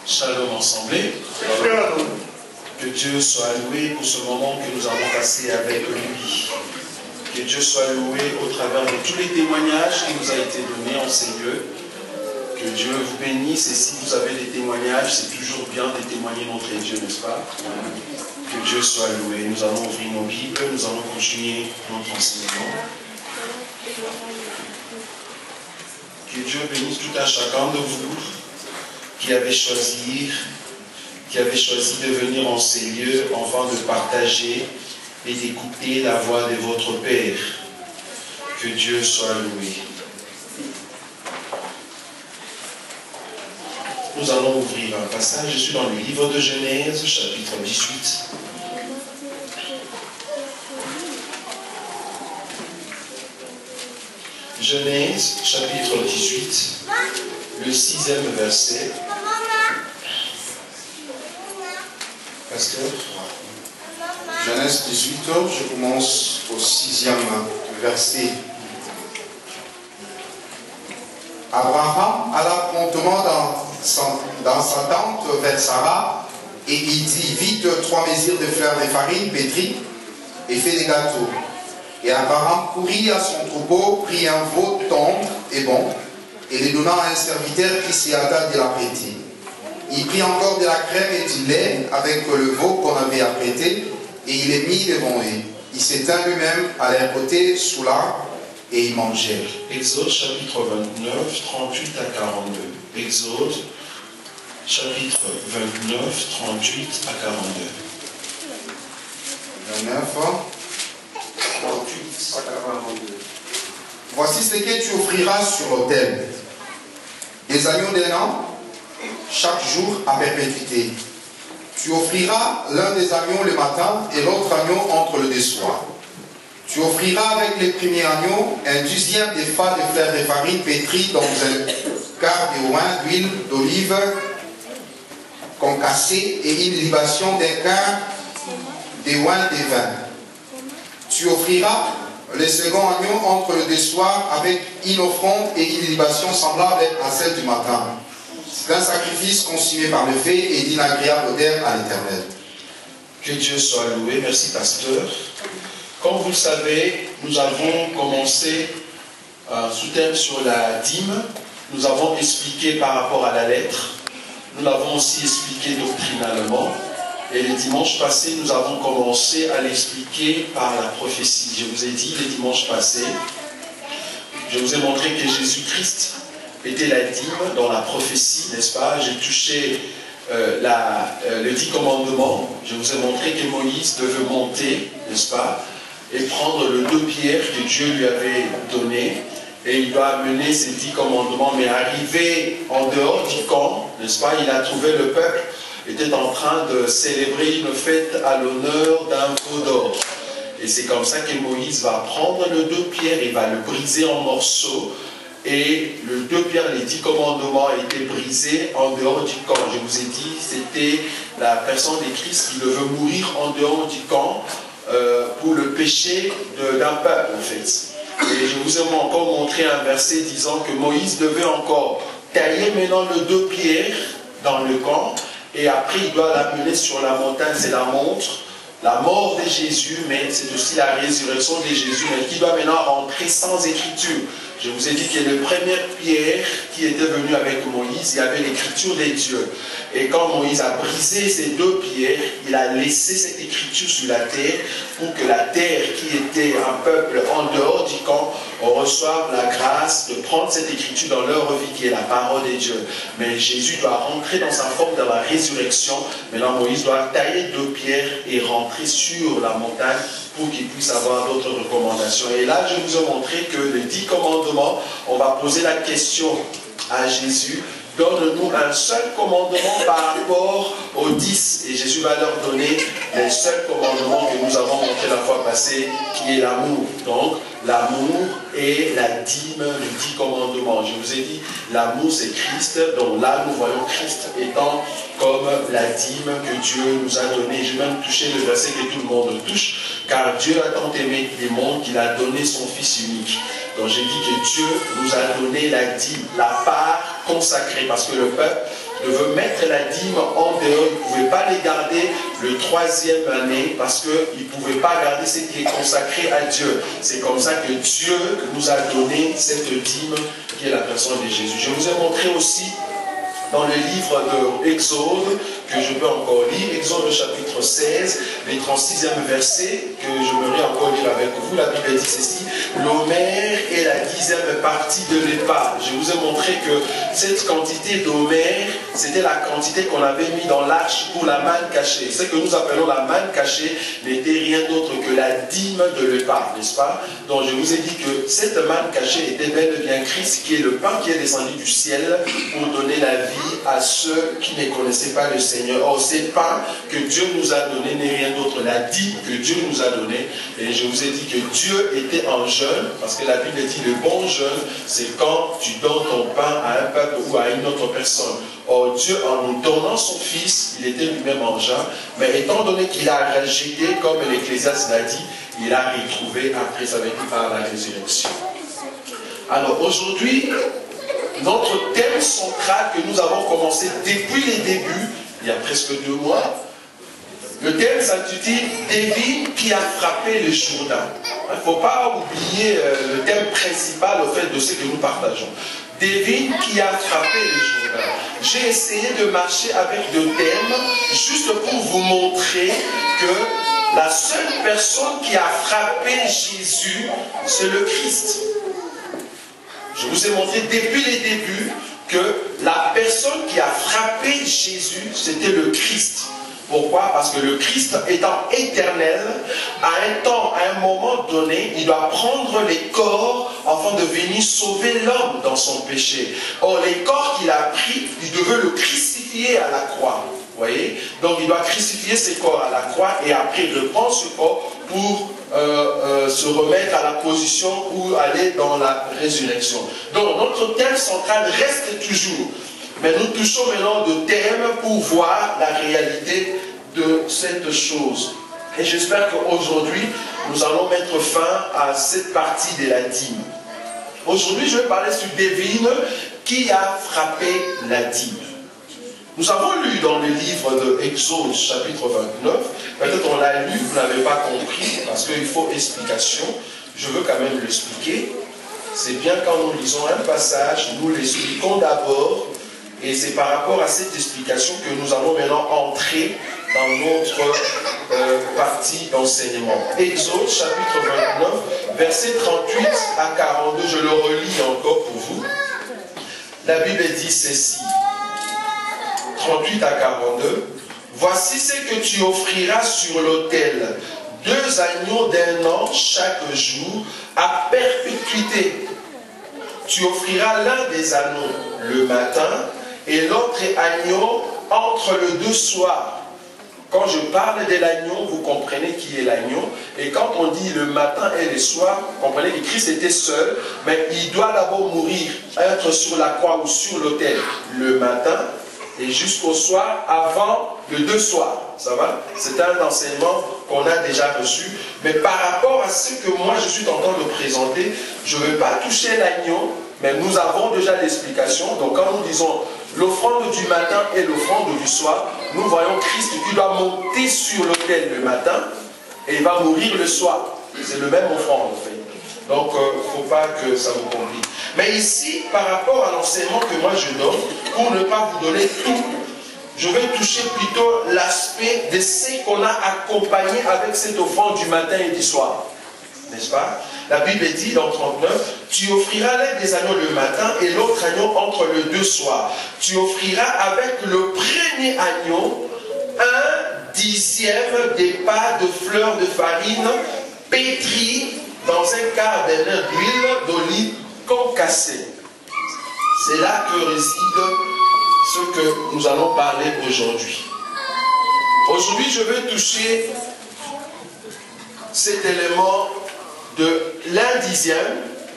Shalom ensemble. Que Dieu soit loué pour ce moment que nous avons passé avec lui. Que Dieu soit loué au travers de tous les témoignages qui nous ont été donnés en ces lieux. Que Dieu vous bénisse, et si vous avez des témoignages, c'est toujours bien de témoigner notre Dieu, n'est-ce pas? Que Dieu soit loué. Nous allons ouvrir nos Bibles, nous allons continuer notre enseignement. Que Dieu bénisse tout à chacun de vous qui avez choisi de venir en ces lieux afin de partager et d'écouter la voix de votre Père. Que Dieu soit loué. Nous allons ouvrir un passage. Je suis dans le livre de Genèse, chapitre 18. Genèse, chapitre 18, le 6e verset. Pasteur. Genèse 18, je commence au 6e verset. Abraham alla promptement dans sa tente vers Sarah, et il dit: vite 3 mesures de fleurs de farine pétrie et fais des gâteaux. Et Abraham courut à son troupeau, prit un veau tendre et bon, et le donna à un serviteur qui s'y hâta de l'apprêter. Il prit encore de la crème et du lait avec le veau qu'on avait apprêté, et il les mit devant eux. Il s'étint lui-même à leur côté sous l'arbre, et ils mangèrent. Exode chapitre 29, 38 à 42. Exode chapitre 29, 38 à 42. 29, 38 à 42. Voici ce que tu offriras sur l'autel: des agneaux d'un an, chaque jour à perpétuité. Tu offriras l'un des agneaux le matin et l'autre agneau entre le soir. Tu offriras avec les premiers agneaux un 10e des fats de fleurs de farine pétrie dans un quart de oin d'huile d'olive concassée et une libation d'un quart de oin de vin. Tu offriras le second agneau entre le soir avec une offrande et une libation semblable à celle du matin. C'est un sacrifice consumé par le feu et d'une agréable odeur à l'Éternel. Que Dieu soit loué. Merci, pasteur. Comme vous le savez, nous avons commencé sous thème sur la dîme. Nous avons expliqué par rapport à la lettre. Nous l'avons aussi expliqué doctrinalement. Et le dimanche passé, nous avons commencé à l'expliquer par la prophétie. Je vous ai dit le dimanche passé, je vous ai montré que Jésus-Christ était la dîme dans la prophétie, n'est-ce pas? J'ai touché le 10 commandements. Je vous ai montré que Moïse devait monter, n'est-ce pas, et prendre le 2 pierres que Dieu lui avait donné. Et il doit amener ces 10 commandements. Mais arrivé en dehors du camp, n'est-ce pas, il a trouvé le peuple était en train de célébrer une fête à l'honneur d'un veau d'or. Et c'est comme ça que Moïse va prendre le 2 pierres, il va le briser en morceaux. Et le 2 pierres, les 10 commandements étaient brisés en dehors du camp. Je vous ai dit, c'était la personne de Christ qui devait mourir en dehors du camp pour le péché d'un peuple, en fait. Et je vous ai encore montré un verset disant que Moïse devait encore tailler maintenant le 2 pierres dans le camp. Et après, il doit l'amener sur la montagne, c'est la montre, la mort de Jésus, mais c'est aussi la résurrection de Jésus, mais qui doit maintenant rentrer sans écriture. Je vous ai dit que la première pierre qui était venue avec Moïse, il y avait l'écriture des dieux. Et quand Moïse a brisé ces 2 pierres, il a laissé cette écriture sur la terre pour que la terre, qui était un peuple en dehors du camp, reçoive la grâce de prendre cette écriture dans leur vie, qui est la parole de Dieu. Mais Jésus doit rentrer dans sa forme dans la résurrection. Maintenant, Moïse doit tailler 2 pierres et rentrer sur la montagne pour qu'il puisse avoir d'autres recommandations. Et là, je vous ai montré que les 10 commandements, on va poser la question à Jésus: donne-nous un seul commandement par rapport aux 10. Et Jésus va leur donner les seuls commandements que nous avons montré la fois passée, qui est l'amour. Donc, l'amour et la dîme, les 10 commandements. Je vous ai dit, l'amour c'est Christ. Donc là, nous voyons Christ étant comme la dîme que Dieu nous a donnée. Je vais même toucher le verset que tout le monde touche. Car Dieu a tant aimé le monde qu'il a donné son Fils unique. Donc j'ai dit que Dieu nous a donné la dîme, la part consacrée. Parce que le peuple devaient mettre la dîme en dehors. Ils ne pouvaient pas les garder le 3e année parce qu'ils ne pouvaient pas garder ce qui est consacré à Dieu. C'est comme ça que Dieu nous a donné cette dîme qui est la personne de Jésus. Je vous ai montré aussi dans le livre de Exode, que je peux encore lire, Exode chapitre 16, les 36e verset, que j'aimerais encore lire avec vous. La Bible dit ceci: l'homère est la 10e partie de l'épargne. Je vous ai montré que cette quantité d'homère, c'était la quantité qu'on avait mis dans l'arche pour la manne cachée. Ce que nous appelons la manne cachée n'était rien d'autre que la dîme de l'épargne, n'est-ce pas? Donc je vous ai dit que cette manne cachée était bel et bien Christ, qui est le pain qui est descendu du ciel pour donner la vie à ceux qui ne connaissaient pas le Seigneur. Or, ce pain que Dieu nous a donné n'est rien d'autre, la dîme que Dieu nous a donnée. Et je vous ai dit que Dieu était en jeûne, parce que la Bible dit le bon jeûne, c'est quand tu donnes ton pain à un peuple ou à une autre personne. Or, Dieu, en nous donnant son Fils, il était lui-même en jeûne, mais étant donné qu'il a rejeté, comme l'Ecclésiaste l'a dit, il a retrouvé après sa vécu par la résurrection. Alors, aujourd'hui, notre thème central que nous avons commencé depuis les débuts, il y a presque 2 mois, le thème s'intitule « Devine qui a frappé le Jourdain ». Il ne faut pas oublier le thème principal au fait de ce que nous partageons. Devine qui a frappé le Jourdain. J'ai essayé de marcher avec 2 thèmes juste pour vous montrer que la seule personne qui a frappé Jésus, c'est le Christ. Je vous ai montré depuis les débuts que la personne qui a frappé Jésus, c'était le Christ. Pourquoi? Parce que le Christ étant éternel, à un temps, à un moment donné, il doit prendre les corps afin de venir sauver l'homme dans son péché. Or, les corps qu'il a pris, il devait le crucifier à la croix. Vous voyez? Donc, il doit crucifier ses corps à la croix et après, il reprend ce corps pour se remettre à la position où aller dans la résurrection. Donc, notre thème central reste toujours. Mais nous touchons maintenant de thèmes pour voir la réalité de cette chose. Et j'espère qu'aujourd'hui, nous allons mettre fin à cette partie de la dîme. Aujourd'hui, je vais parler sur devine qui a frappé la dîme. Nous avons lu dans le livre de Exode, chapitre 29, peut-être on l'a lu, vous n'avez pas compris, parce qu'il faut explication. Je veux quand même l'expliquer. C'est bien quand nous lisons un passage, nous l'expliquons d'abord, et c'est par rapport à cette explication que nous allons maintenant entrer dans notre partie d'enseignement. Exode, chapitre 29, versets 38 à 42, je le relis encore pour vous. La Bible dit ceci. 38 à 42. Voici ce que tu offriras sur l'autel: 2 agneaux d'1 an chaque jour à perpétuité. Tu offriras l'un des agneaux le matin et l'autre agneau entre le 2 soirs. Quand je parle de l'agneau, vous comprenez qui est l'agneau. Et quand on dit le matin et le soir, vous comprenez que Christ était seul, mais il doit d'abord mourir, être sur la croix ou sur l'autel le matin et jusqu'au soir, avant le 2 soirs. Ça va? C'est un enseignement qu'on a déjà reçu. Mais par rapport à ce que moi je suis en train de présenter, je ne veux pas toucher l'agneau, mais nous avons déjà l'explication. Donc quand nous disons l'offrande du matin et l'offrande du soir, nous voyons Christ qui doit monter sur l'autel le matin et il va mourir le soir. C'est le même offrande en fait. Donc, il ne faut pas que ça vous complique. Mais ici, par rapport à l'enseignement que moi je donne, pour ne pas vous donner tout, je vais toucher plutôt l'aspect de ce qu'on a accompagné avec cette offrande du matin et du soir. N'est-ce pas? La Bible dit dans 39, tu offriras l'un des agneaux le matin et l'autre agneau entre le 2 soirs. Tu offriras avec le premier agneau 1/10 des pas de fleurs de farine pétries dans un quart d'un lin d'huile d'olive concassée. C'est là que réside ce que nous allons parler aujourd'hui. Aujourd'hui, je vais toucher cet élément de l'1/10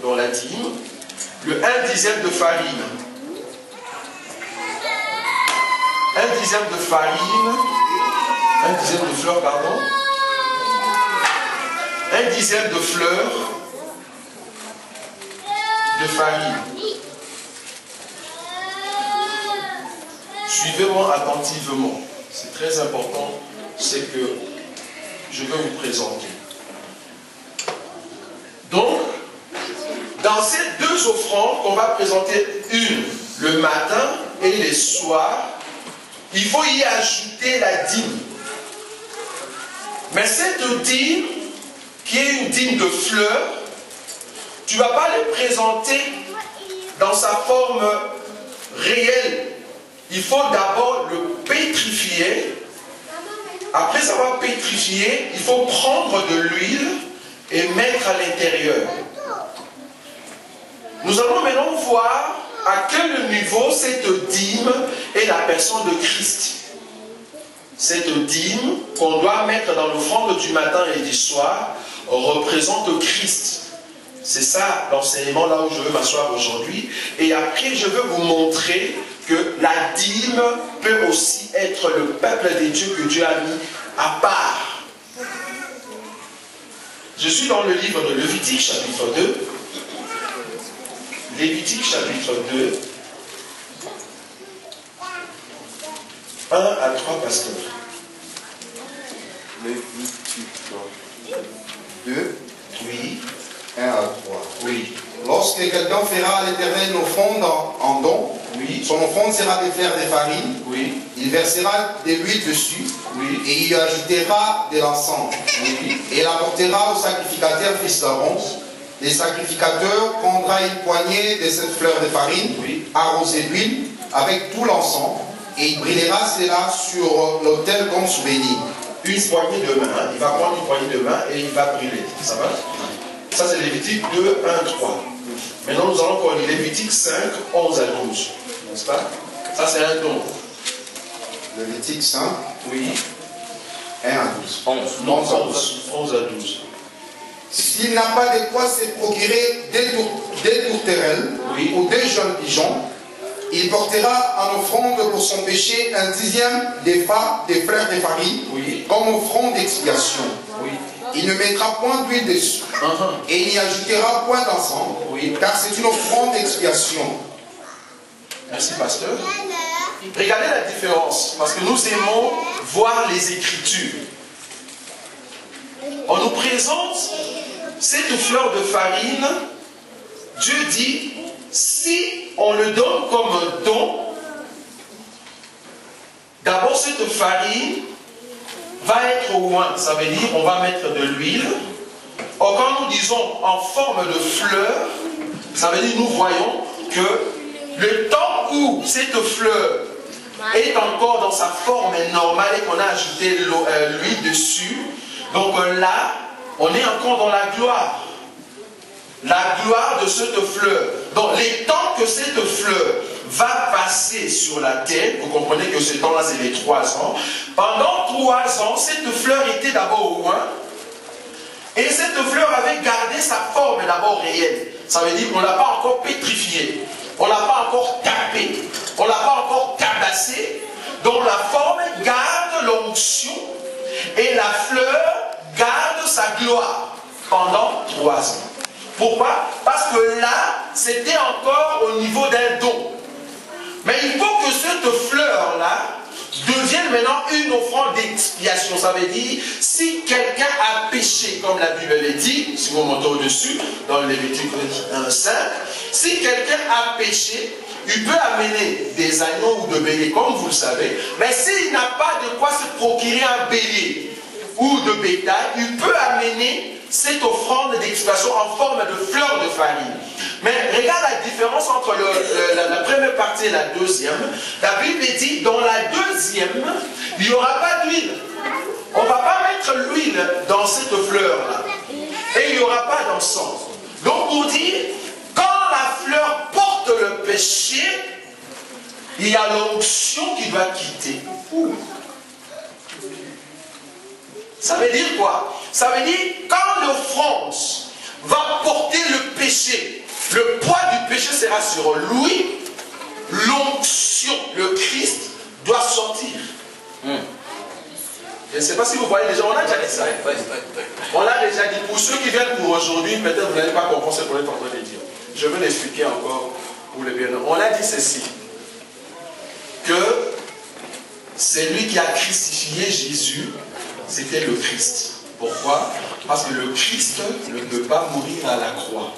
dans la dîme, le 1/10 de farine. 1/10 de farine, 1/10 de fleurs, pardon. 1/10 de fleurs de farine. Suivez-moi attentivement. C'est très important ce que je veux vous présenter. Donc, dans ces deux offrandes qu'on va présenter, une le matin et le soir, il faut y ajouter la dîme. Mais cette dîme, qui est une dîme de fleurs, tu ne vas pas le présenter dans sa forme réelle. Il faut d'abord le pétrifier. Après avoir pétrifié, il faut prendre de l'huile et mettre à l'intérieur. Nous allons maintenant voir à quel niveau cette dîme est la personne de Christ. Cette dîme qu'on doit mettre dans l'offrande du matin et du soir représente Christ. C'est ça l'enseignement là où je veux m'asseoir aujourd'hui. Et après, je veux vous montrer que la dîme peut aussi être le peuple de Dieu que Dieu a mis à part. Je suis dans le livre de Lévitique, chapitre 2. Lévitique, chapitre 2. 1 à 3, pasteur. Lévitique 2. Oui. 1 à 3. Oui. Lorsque quelqu'un fera à l'Éternel une offrande en don, oui. Son offrande sera de faire des farines, oui. Il versera de l'huile dessus, oui. Et il y ajoutera de l'encens, oui. Et il apportera au sacrificateur fils d'Aaron. Le sacrificateur prendra une poignée de cette fleur de farine, oui. Arrosée d'huile, avec tout l'encens, et il brûlera cela sur l'autel comme souvenir. Une poignée de main, hein. Il va prendre une poignée de main et il va brûler. Ça va? Ça c'est Lévitique 2, 1, 3. Maintenant nous allons encore lire Lévitique 5, 11 à 12. N'est-ce pas? Ça c'est un don. Lévitique 5. Oui. 1 à 12. 11. Non, 11 à 12. S'il n'a pas de quoi se procurer des tourterelles, oui. Ou des jeunes pigeons, il portera en offrande pour son péché un dixième des fleurs de farine, oui. Comme offrande d'expiation. Oui. Il ne mettra point d'huile dessus, et il n'y ajoutera point d'encens, oui. Car c'est une offrande d'expiation. Merci, pasteur. Regardez la différence, parce que nous aimons voir les Écritures. On nous présente cette fleur de farine. Dieu dit, si on le donne comme un don, d'abord cette farine va être oint. Ça veut dire on va mettre de l'huile. Or quand nous disons en forme de fleur, ça veut dire nous voyons que le temps où cette fleur est encore dans sa forme normale et qu'on a ajouté l'huile dessus, donc là, on est encore dans la gloire. La gloire de cette fleur. Donc, les temps que cette fleur va passer sur la terre, vous comprenez que ce temps-là, c'est les 3 ans. Pendant 3 ans, cette fleur était d'abord au loin. Et cette fleur avait gardé sa forme d'abord réelle. Ça veut dire qu'on ne l'a pas encore pétrifiée. On ne l'a pas encore tapée. On ne l'a pas encore tabassée. Donc, la forme garde l'onction. Et la fleur garde sa gloire pendant 3 ans. Pourquoi? Parce que là, c'était encore au niveau d'un don. Mais il faut que cette fleur-là devienne maintenant une offrande d'expiation. Ça veut dire, si quelqu'un a péché, comme la Bible le dit, si vous montez au-dessus, dans le Lévitique 1:5, si quelqu'un a péché, il peut amener des agneaux ou de béliers, comme vous le savez, mais s'il n'a pas de quoi se procurer un bélier ou de bétail, il peut amener cette offrande d'expiation en forme de fleur de farine. Mais regarde la différence entre la première partie et la deuxième. La Bible dit, dans la deuxième, il n'y aura pas d'huile. On ne va pas mettre l'huile dans cette fleur-là. Et il n'y aura pas d'encens. Donc pour dire, quand la fleur porte le péché, il y a l'onction qui doit quitter. Ça veut dire quoi? Ça veut dire, quand l'offrande va porter le péché, le poids du péché sera sur lui, l'onction, le Christ, doit sortir. Je ne sais pas si vous voyez déjà, on a déjà dit ça. On l'a déjà dit. Pour ceux qui viennent pour aujourd'hui, peut-être vous n'allez pas comprendre ce qu'on est en train de dire. Je vais l'expliquer encore pour les bien. On a dit ceci, que celui qui a crucifié Jésus, c'était le Christ. Pourquoi? Parce que le Christ ne peut pas mourir à la croix.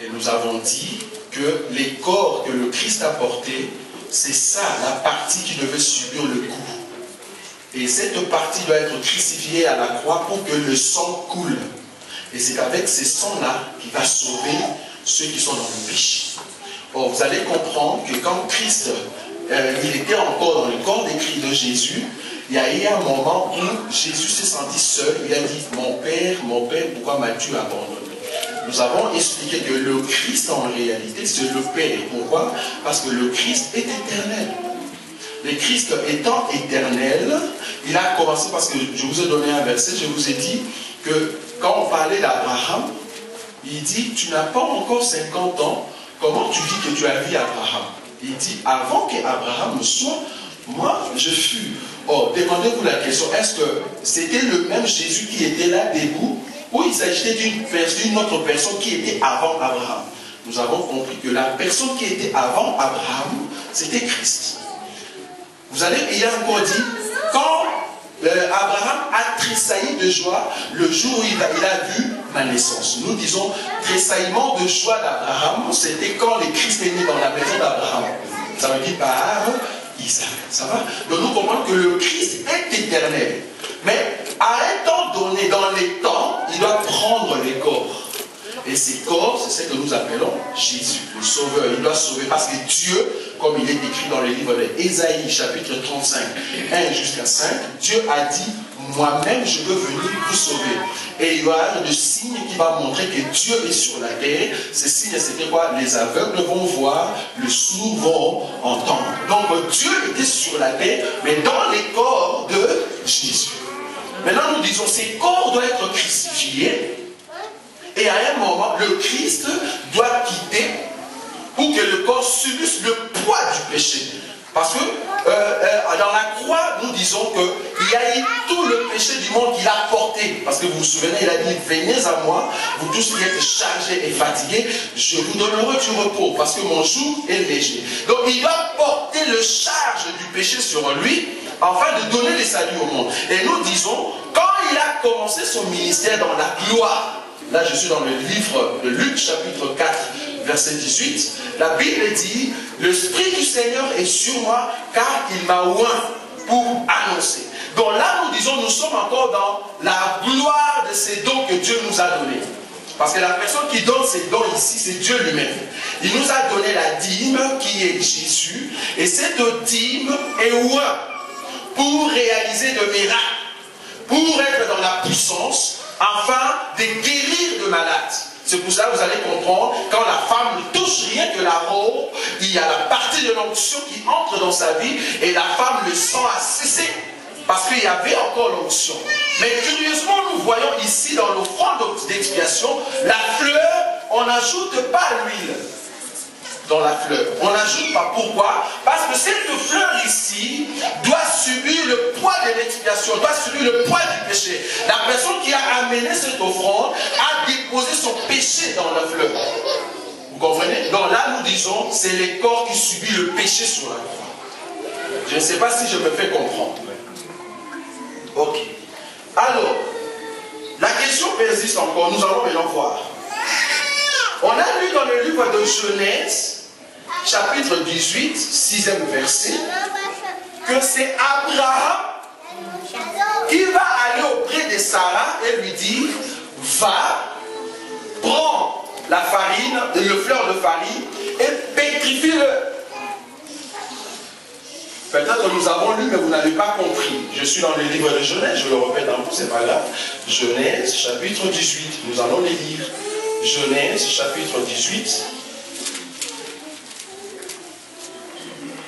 Et nous avons dit que les corps que le Christ a portés, c'est ça, la partie qui devait subir le coup. Et cette partie doit être crucifiée à la croix pour que le sang coule. Et c'est avec ces sangs-là qu'il va sauver ceux qui sont dans le péché. Or, vous allez comprendre que quand Christ, il était encore dans le corps d'écrit de Jésus, il y a eu un moment où Jésus s'est senti seul. Il a dit, mon Père, pourquoi m'as-tu abandonné? Nous avons expliqué que le Christ, en réalité, c'est le Père. Pourquoi? Parce que le Christ est éternel. Le Christ étant éternel, il a commencé, parce que je vous ai donné un verset, je vous ai dit que quand on parlait d'Abraham, il dit, tu n'as pas encore 50 ans, comment tu dis que tu as vu Abraham? Il dit, avant qu'Abraham ne soit, moi, je fus. Or, demandez-vous la question, est-ce que c'était le même Jésus qui était là debout, ou il s'agissait d'une autre personne qui était avant Abraham? Nous avons compris que la personne qui était avant Abraham, c'était Christ. Vous allez, il a encore dit, quand Abraham a tressailli de joie le jour où il a vu ma naissance. Nous disons, tressaillement de joie d'Abraham, c'était quand le Christ est né dans la maison d'Abraham. Ça veut dire par Isaac. Ça va? Donc nous comprenons que le Christ est éternel. Mais à un temps donné, dans les temps, il doit prendre les corps. Et ces corps, c'est ce que nous appelons Jésus, le Sauveur. Il doit sauver parce que Dieu, comme il est écrit dans le livre d'Ésaïe, chapitre 35, 1 jusqu'à 5, Dieu a dit, moi-même je veux venir vous sauver. Et il y aura des signes qui vont montrer que Dieu est sur la terre. Ces signes, c'était quoi? Les aveugles vont voir, les sourds vont entendre. Donc Dieu était sur la terre, mais dans les corps de Jésus. Maintenant nous disons, ces corps doivent être crucifiés. Et à un moment, le Christ doit quitter pour que le corps subisse le poids du péché. Parce que dans la croix, nous disons qu'il y a eu tout le péché du monde qu'il a porté. Parce que vous vous souvenez, il a dit, venez à moi, vous tous qui êtes chargés et fatigués, je vous donnerai du repos, parce que mon joug est léger. Donc il doit porter le charge du péché sur lui, afin de donner les saluts au monde. Et nous disons, quand il a commencé son ministère dans la gloire, là, je suis dans le livre de Luc, chapitre 4, verset 18. La Bible dit, l'Esprit du Seigneur est sur moi, car il m'a oint pour annoncer. Donc là, nous disons, nous sommes encore dans la gloire de ces dons que Dieu nous a donnés. Parce que la personne qui donne ces dons ici, c'est Dieu lui-même. Il nous a donné la dîme, qui est Jésus, et cette dîme est oint pour réaliser de miracles, pour être dans la puissance, afin de guérir de malades. C'est pour ça que vous allez comprendre, quand la femme ne touche rien que la robe, il y a la partie de l'onction qui entre dans sa vie, et la femme, le sang a cessé, parce qu'il y avait encore l'onction. Mais curieusement, nous voyons ici, dans l'offrande d'expiation, la fleur, on n'ajoute pas l'huile dans la fleur. On n'ajoute pas. Pourquoi? Parce que cette fleur ici doit subir le poids de l'expiation, doit subir le poids du péché. La personne qui a amené cette offrande a déposé son péché dans la fleur. Vous comprenez? Donc là, nous disons, c'est les corps qui subissent le péché sur la croix. Je ne sais pas si je me fais comprendre. Ok. Alors, la question persiste encore. Nous allons maintenant voir. On a lu dans le livre de Genèse, chapitre 18, 6e verset, que c'est Abraham qui va aller auprès de Sarah et lui dire, va, prends la farine, le fleur de farine et pétrifie-le. Peut-être que nous avons lu, mais vous n'avez pas compris. Je suis dans le livre de Genèse, je le répète en vous, c'est pas grave. Genèse, chapitre 18, nous allons les lire. Genèse, chapitre 18,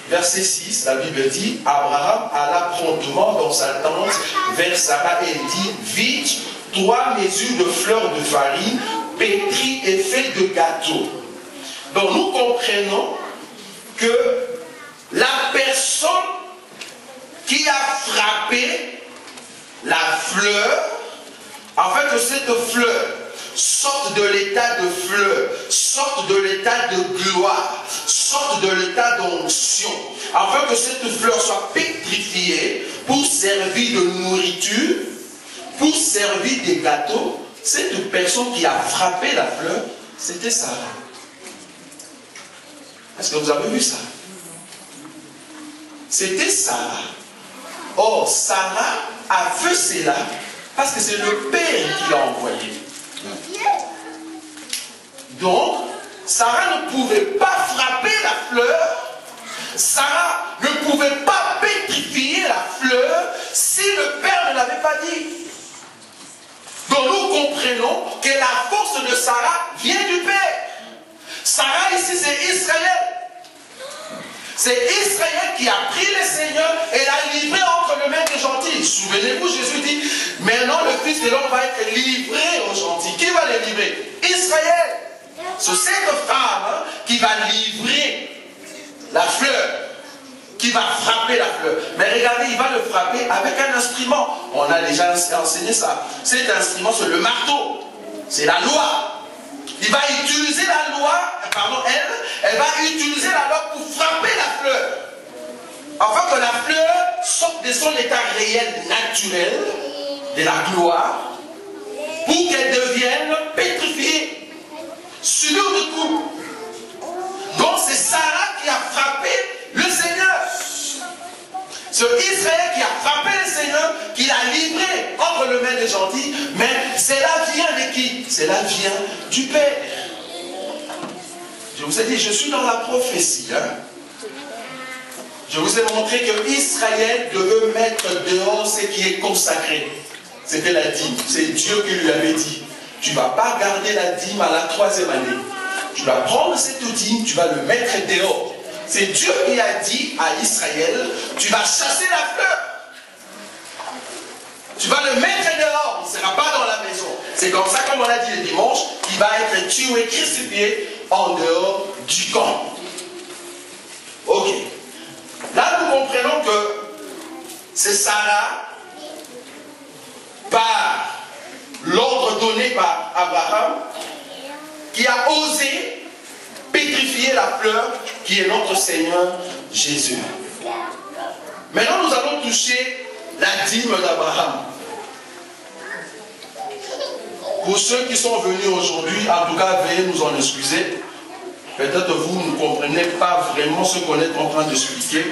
verset 6, la Bible dit, Abraham alla promptement dans sa tente vers Sarah et dit, vite, 3 mesures de fleurs de farine, pétries et faites de gâteau. Donc nous comprenons que la personne qui a frappé la fleur, en fait que cette fleur sorte de l'état de fleur, sorte de l'état de gloire, sorte de l'état d'onction, afin que cette fleur soit pétrifiée pour servir de nourriture, pour servir des gâteaux. Cette personne qui a frappé la fleur, c'était Sarah. Est-ce que vous avez vu ça? C'était Sarah. Or, Sarah a fait cela parce que c'est le Père qui l'a envoyé. Donc, Sarah ne pouvait pas frapper la fleur. Sarah ne pouvait pas pétrifier la fleur si le Père ne l'avait pas dit. Donc nous comprenons que la force de Sarah vient du Père. Sarah ici c'est Israël. C'est Israël qui a pris le Seigneur et l'a livré entre les mains des gentils. Souvenez-vous, Jésus dit, maintenant le Fils de l'homme va être livré aux gentils. Qui va les livrer? Israël. C'est cette femme qui va livrer la fleur, qui va frapper la fleur. Mais regardez, il va le frapper avec un instrument. On a déjà enseigné ça. Cet instrument, c'est le marteau. C'est la loi. Il va utiliser la loi, pardon, elle va utiliser la loi pour frapper la fleur. Afin que la fleur sorte de son état réel, naturel, de la gloire, pour qu'elle devienne pétrifiée. Sur le coup. Donc c'est Sarah qui a frappé le Seigneur. C'est Israël qui a frappé le Seigneur, qui l'a livré entre les mains des gentils. Mais cela vient de qui? Cela vient du Père. Je vous ai dit, je suis dans la prophétie. Je vous ai montré que Israël devait mettre dehors ce qui est consacré. C'était la dîme. C'est Dieu qui lui avait dit, tu ne vas pas garder la dîme à la 3e année. Tu vas prendre cette dîme, tu vas le mettre dehors. C'est Dieu qui a dit à Israël, tu vas chasser la fleur. Tu vas le mettre dehors, il ne sera pas dans la maison. C'est comme ça, comme on l'a dit le dimanche, il va être tué, crucifié en dehors du camp. Ok. Là, nous comprenons que c'est Sarah, par l'ordre donné par Abraham, qui a osé pétrifier la fleur qui est notre Seigneur Jésus. Maintenant, nous allons toucher la dîme d'Abraham. Pour ceux qui sont venus aujourd'hui, en tout cas, veuillez nous en excuser. Peut-être vous ne comprenez pas vraiment ce qu'on est en train d'expliquer.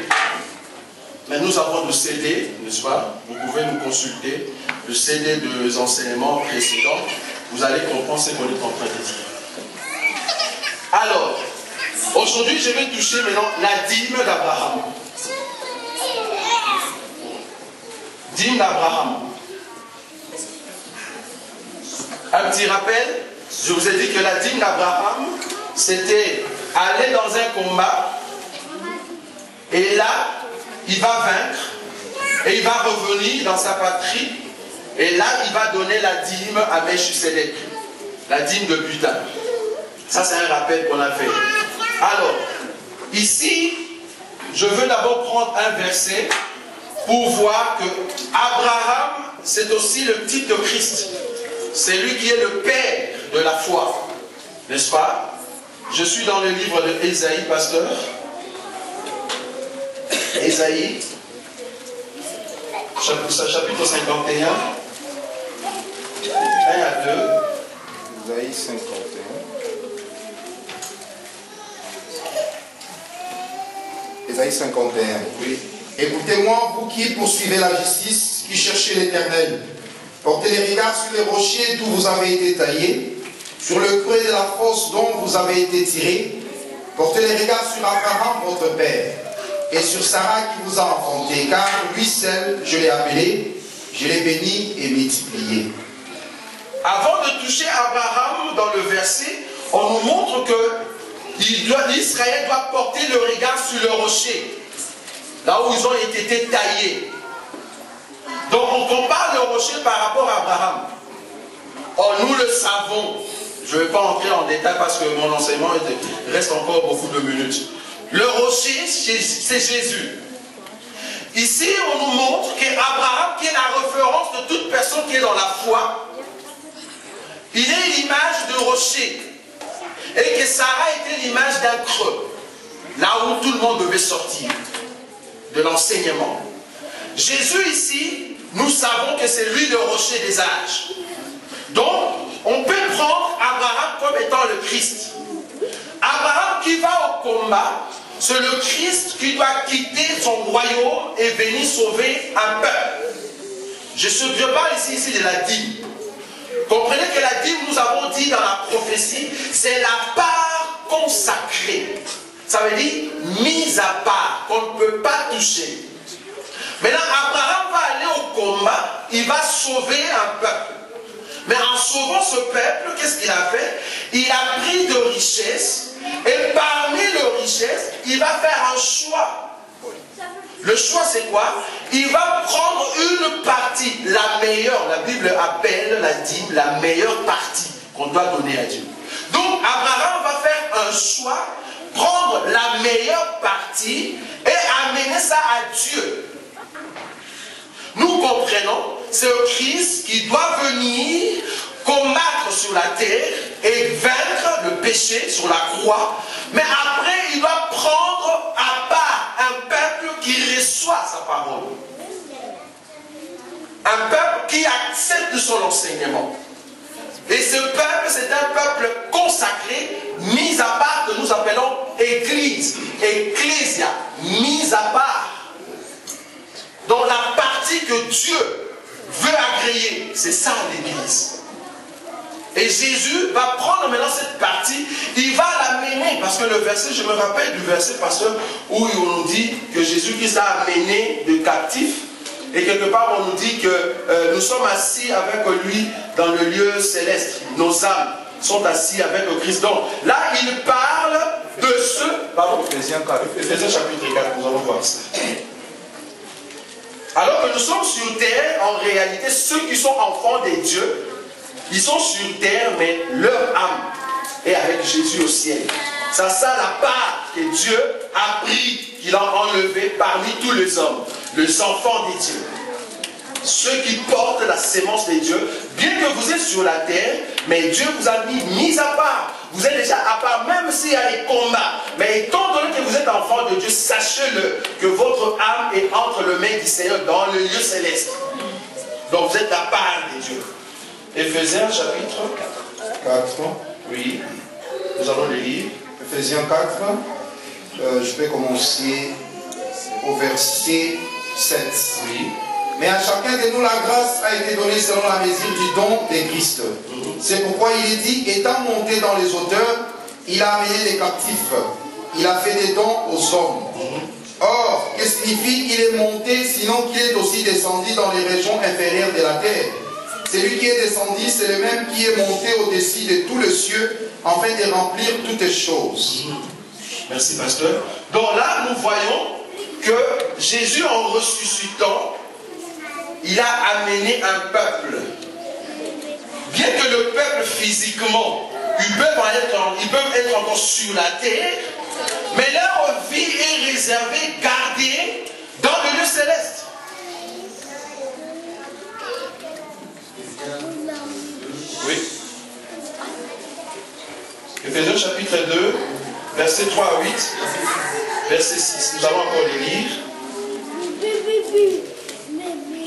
Mais nous avons le CD, n'est-ce pas? Vous pouvez nous consulter, le CD des enseignements précédents. Vous allez comprendre ce qu'on est en train de dire. Alors, aujourd'hui, je vais toucher maintenant la dîme d'Abraham. Dîme d'Abraham. Un petit rappel, je vous ai dit que la dîme d'Abraham, c'était aller dans un combat, et là, il va vaincre, et il va revenir dans sa patrie, et là, il va donner la dîme à Melchisedec, la dîme de butin. Ça, c'est un rappel qu'on a fait. Alors, ici, je veux d'abord prendre un verset pour voir que Abraham, c'est aussi le type de Christ. C'est lui qui est le père de la foi. N'est-ce pas? Je suis dans le livre de Ésaïe, pasteur. Ésaïe, chapitre 51. 1 à 2. Ésaïe 51. Ésaïe 51. Oui. Écoutez-moi, vous qui poursuivez la justice, qui cherchez l'Éternel. Portez les regards sur les rochers d'où vous avez été taillés, sur le creux de la fosse dont vous avez été tirés. Portez les regards sur Abraham, votre père, et sur Sarah qui vous a enfanté, car lui seul, je l'ai appelé, je l'ai béni et multiplié. Avant de toucher Abraham dans le verset, on nous montre que l'Israël doit porter le regard sur le rocher, là où ils ont été taillés. Donc on compare le rocher par rapport à Abraham. Or nous le savons. Je ne vais pas entrer en détail parce que mon enseignement reste encore beaucoup de minutes. Le rocher, c'est Jésus. Ici, on nous montre qu'Abraham, qui est la référence de toute personne qui est dans la foi, il est l'image de rocher. Et que Sarah était l'image d'un creux. le monde devait sortir de l'enseignement. Jésus ici, nous savons que c'est lui le rocher des âges. Donc, on peut prendre Abraham comme étant le Christ. Abraham qui va au combat, c'est le Christ qui doit quitter son royaume et venir sauver un peuple. Je parle ici de la dîme. Comprenez que la dîme, nous avons dit dans la prophétie, c'est la part consacrée. Ça veut dire mise à part, qu'on ne peut pas toucher. Maintenant, Abraham va aller au combat, il va sauver un peuple. Mais en sauvant ce peuple, qu'est-ce qu'il a fait? Il a pris de richesses, et parmi les richesses, il va faire un choix. Le choix, c'est quoi? Il va prendre une partie, la meilleure. La Bible appelle la dîme la meilleure partie qu'on doit donner à Dieu. Donc, Abraham va faire un choix, prendre la meilleure partie et amener ça à Dieu. Nous comprenons, c'est le Christ qui doit venir combattre sur la terre et vaincre le péché sur la croix. Mais après, il doit prendre à part un peuple qui reçoit sa parole. Un peuple qui accepte son enseignement. Et ce peuple, c'est un peuple consacré, mis à part, que nous appelons Église, Ecclésia, mis à part. Dans la partie que Dieu veut agréer, c'est ça l'Église. Et Jésus va prendre maintenant cette partie, il va l'amener, parce que le verset, je me rappelle du verset, pasteur, où on nous dit que Jésus-Christ a amené de captifs, et quelque part on nous dit que nous sommes assis avec lui dans le lieu céleste. Nos âmes sont assis avec le Christ. Donc là, il parle de ceux... Pardon, Éphésiens 4. Éphésiens chapitre 4, nous allons voir ça. Alors que nous sommes sur terre, en réalité, ceux qui sont enfants des dieux, ils sont sur terre, mais leur âme est avec Jésus au ciel. C'est ça la part que Dieu a pris, qu'il a enlevé parmi tous les hommes, les enfants des dieux. Ceux qui portent la sémence des dieux, bien que vous êtes sur la terre, mais Dieu vous a mis à part. Vous êtes déjà à part, même s'il y a des combats. Mais étant donné que vous êtes enfant de Dieu, sachez-le, que votre âme est entre les mains du Seigneur dans le lieu céleste. Donc vous êtes à part des dieux. Éphésiens chapitre 4. Oui, nous allons le lire. Éphésiens 4, je vais commencer au verset 7. Oui. Mais à chacun de nous, la grâce a été donnée selon la mesure du don de Christ. C'est pourquoi il est dit, étant monté dans les hauteurs, il a amené les captifs. Il a fait des dons aux hommes. Or, que signifie il est monté, sinon qu'il est aussi descendu dans les régions inférieures de la terre? Celui qui est descendu, c'est le même qui est monté au-dessus de tous les cieux, afin de remplir toutes les choses. Merci, pasteur. Donc là, nous voyons que Jésus, en ressuscitant, il a amené un peuple. Bien que le peuple physiquement, ils peuvent être encore sur la terre, mais leur vie est réservée, gardée dans le lieu céleste. Oui. Éphésiens chapitre 2, versets 3 à 8, verset 6. Nous allons encore les lire.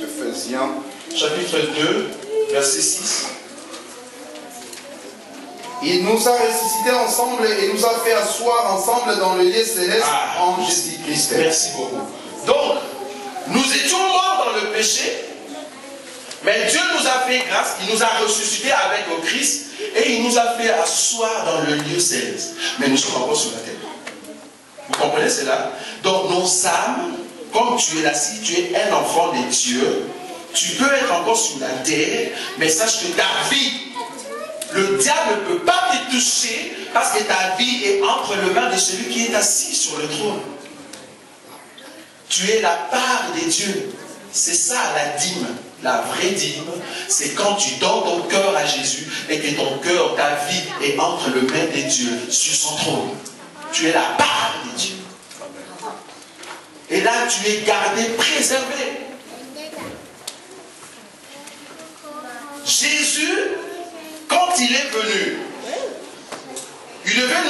Éphésiens chapitre 2, verset 6. Il nous a ressuscités ensemble et nous a fait asseoir ensemble dans le lieu céleste en Jésus-Christ. Merci beaucoup. Donc, nous étions morts dans le péché, mais Dieu nous a fait grâce, il nous a ressuscités avec le Christ et il nous a fait asseoir dans le lieu céleste. Mais nous sommes encore sur la terre. Vous comprenez cela? Donc, nos âmes, comme tu es là, si tu es un enfant de Dieu, tu peux être encore sur la terre, mais sache que ta vie, le diable ne peut pas te toucher parce que ta vie est entre les mains de celui qui est assis sur le trône. Tu es la part des dieux. C'est ça la dîme. La vraie dîme, c'est quand tu donnes ton cœur à Jésus et que ton cœur, ta vie est entre les mains des dieux sur son trône. Tu es la part des dieux. Et là, tu es gardé, préservé. Jésus, quand il est venu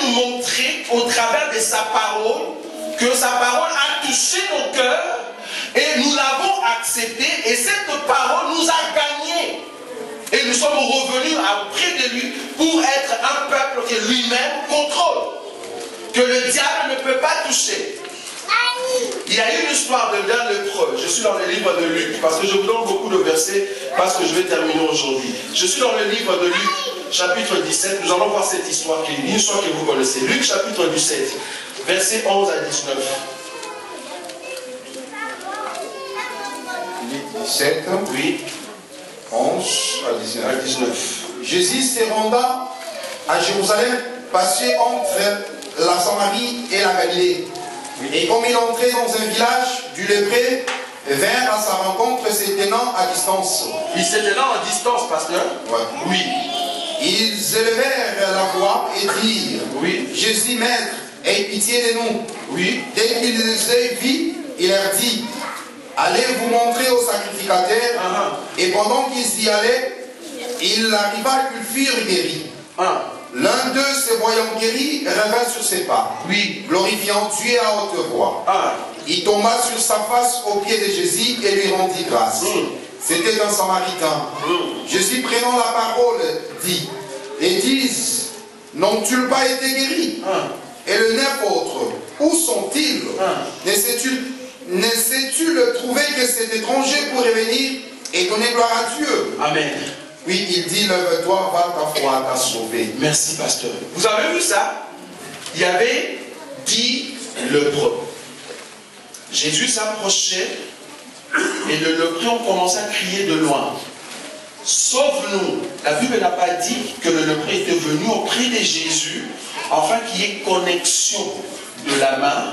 nous montrer au travers de sa parole que sa parole a touché nos cœurs et nous l'avons acceptée et cette parole nous a gagnés. Et nous sommes revenus auprès de lui pour être un peuple que lui-même contrôle. Que le diable ne peut pas toucher. Il y a une histoire d'un lépreux. Je suis dans le livre de Luc, parce que je vous donne beaucoup de versets, parce que je vais terminer aujourd'hui. Je suis dans le livre de Luc, chapitre 17. Nous allons voir cette histoire, qui est une histoire que vous connaissez. Luc, chapitre 17, versets 11 à 19. Luc 17, oui. 11 à 19. Jésus se renda à Jérusalem, passé entre la Samarie et la Galilée. Et comme il entrait dans un village, du lépreux vint à sa rencontre, se tenant à distance. Il se tenant à distance, pasteur? Ouais. Oui. Ils élevèrent la voix et dirent, oui. Jésus, maître, aie pitié de nous. Oui. Dès qu'ils les vit, il leur dit, allez vous montrer au sacrificateur. Et pendant qu'ils y allaient, il arriva qu'ils furent guéris. L'un d'eux, se voyant guéri, revint sur ses pas, oui. glorifiant Dieu à haute voix. Il tomba sur sa face aux pieds de Jésus et lui rendit grâce. C'était un Samaritain. Jésus, prenant la parole, dit, et disent, n'ont-ils pas été guéris? Et le neuf autres, où sont-ils? Ne sais-tu le trouver que cet étranger pourrait venir et donner gloire à Dieu? Amen. Oui, il dit, lève-toi, va, ta foi t'a sauvé. Merci, pasteur. Vous avez vu ça? Il y avait 10 lépreux. Jésus s'approchait et le lépreux ont commencé à crier de loin. Sauve-nous. La Bible n'a pas dit que le lépreux était venu auprès de Jésus afin qu'il y ait connexion de la main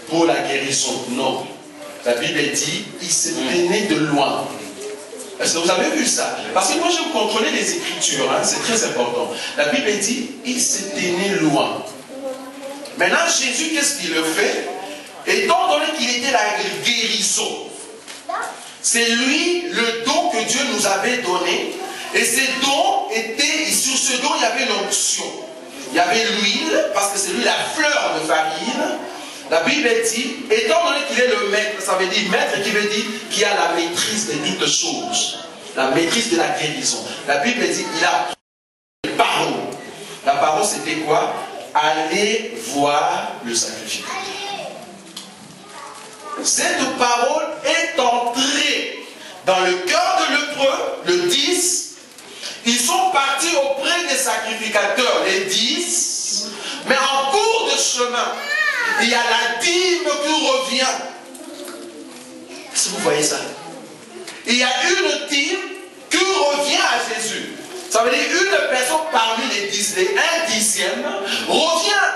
pour la guérison. Non. La Bible dit, il se tenait de loin. Est-ce que vous avez vu ça? Parce que moi, je contrôler les Écritures, hein, c'est très important. La Bible dit, il se tenait loin. Maintenant, Jésus, qu'est-ce qu'il le fait? Étant donné qu'il était la guérison, c'est lui le don que Dieu nous avait donné. Et ces dons étaient, sur ce don, il y avait l'onction. Il y avait l'huile, parce que c'est lui la fleur de farine. La Bible dit, étant donné qu'il est le maître, ça veut dire maître qui veut dire qui a la maîtrise de toutes choses. La maîtrise de la guérison. La Bible dit, il a une parole. La parole c'était quoi? Allez voir le sacrificateur. Cette parole est entrée dans le cœur de lépreux, le 10. Ils sont partis auprès des sacrificateurs, les 10. Mais en cours de chemin, il y a la dîme qui revient. Est-ce que vous voyez ça? Il y a une dîme qui revient à Jésus. Ça veut dire une personne parmi les 10, un dixième, revient.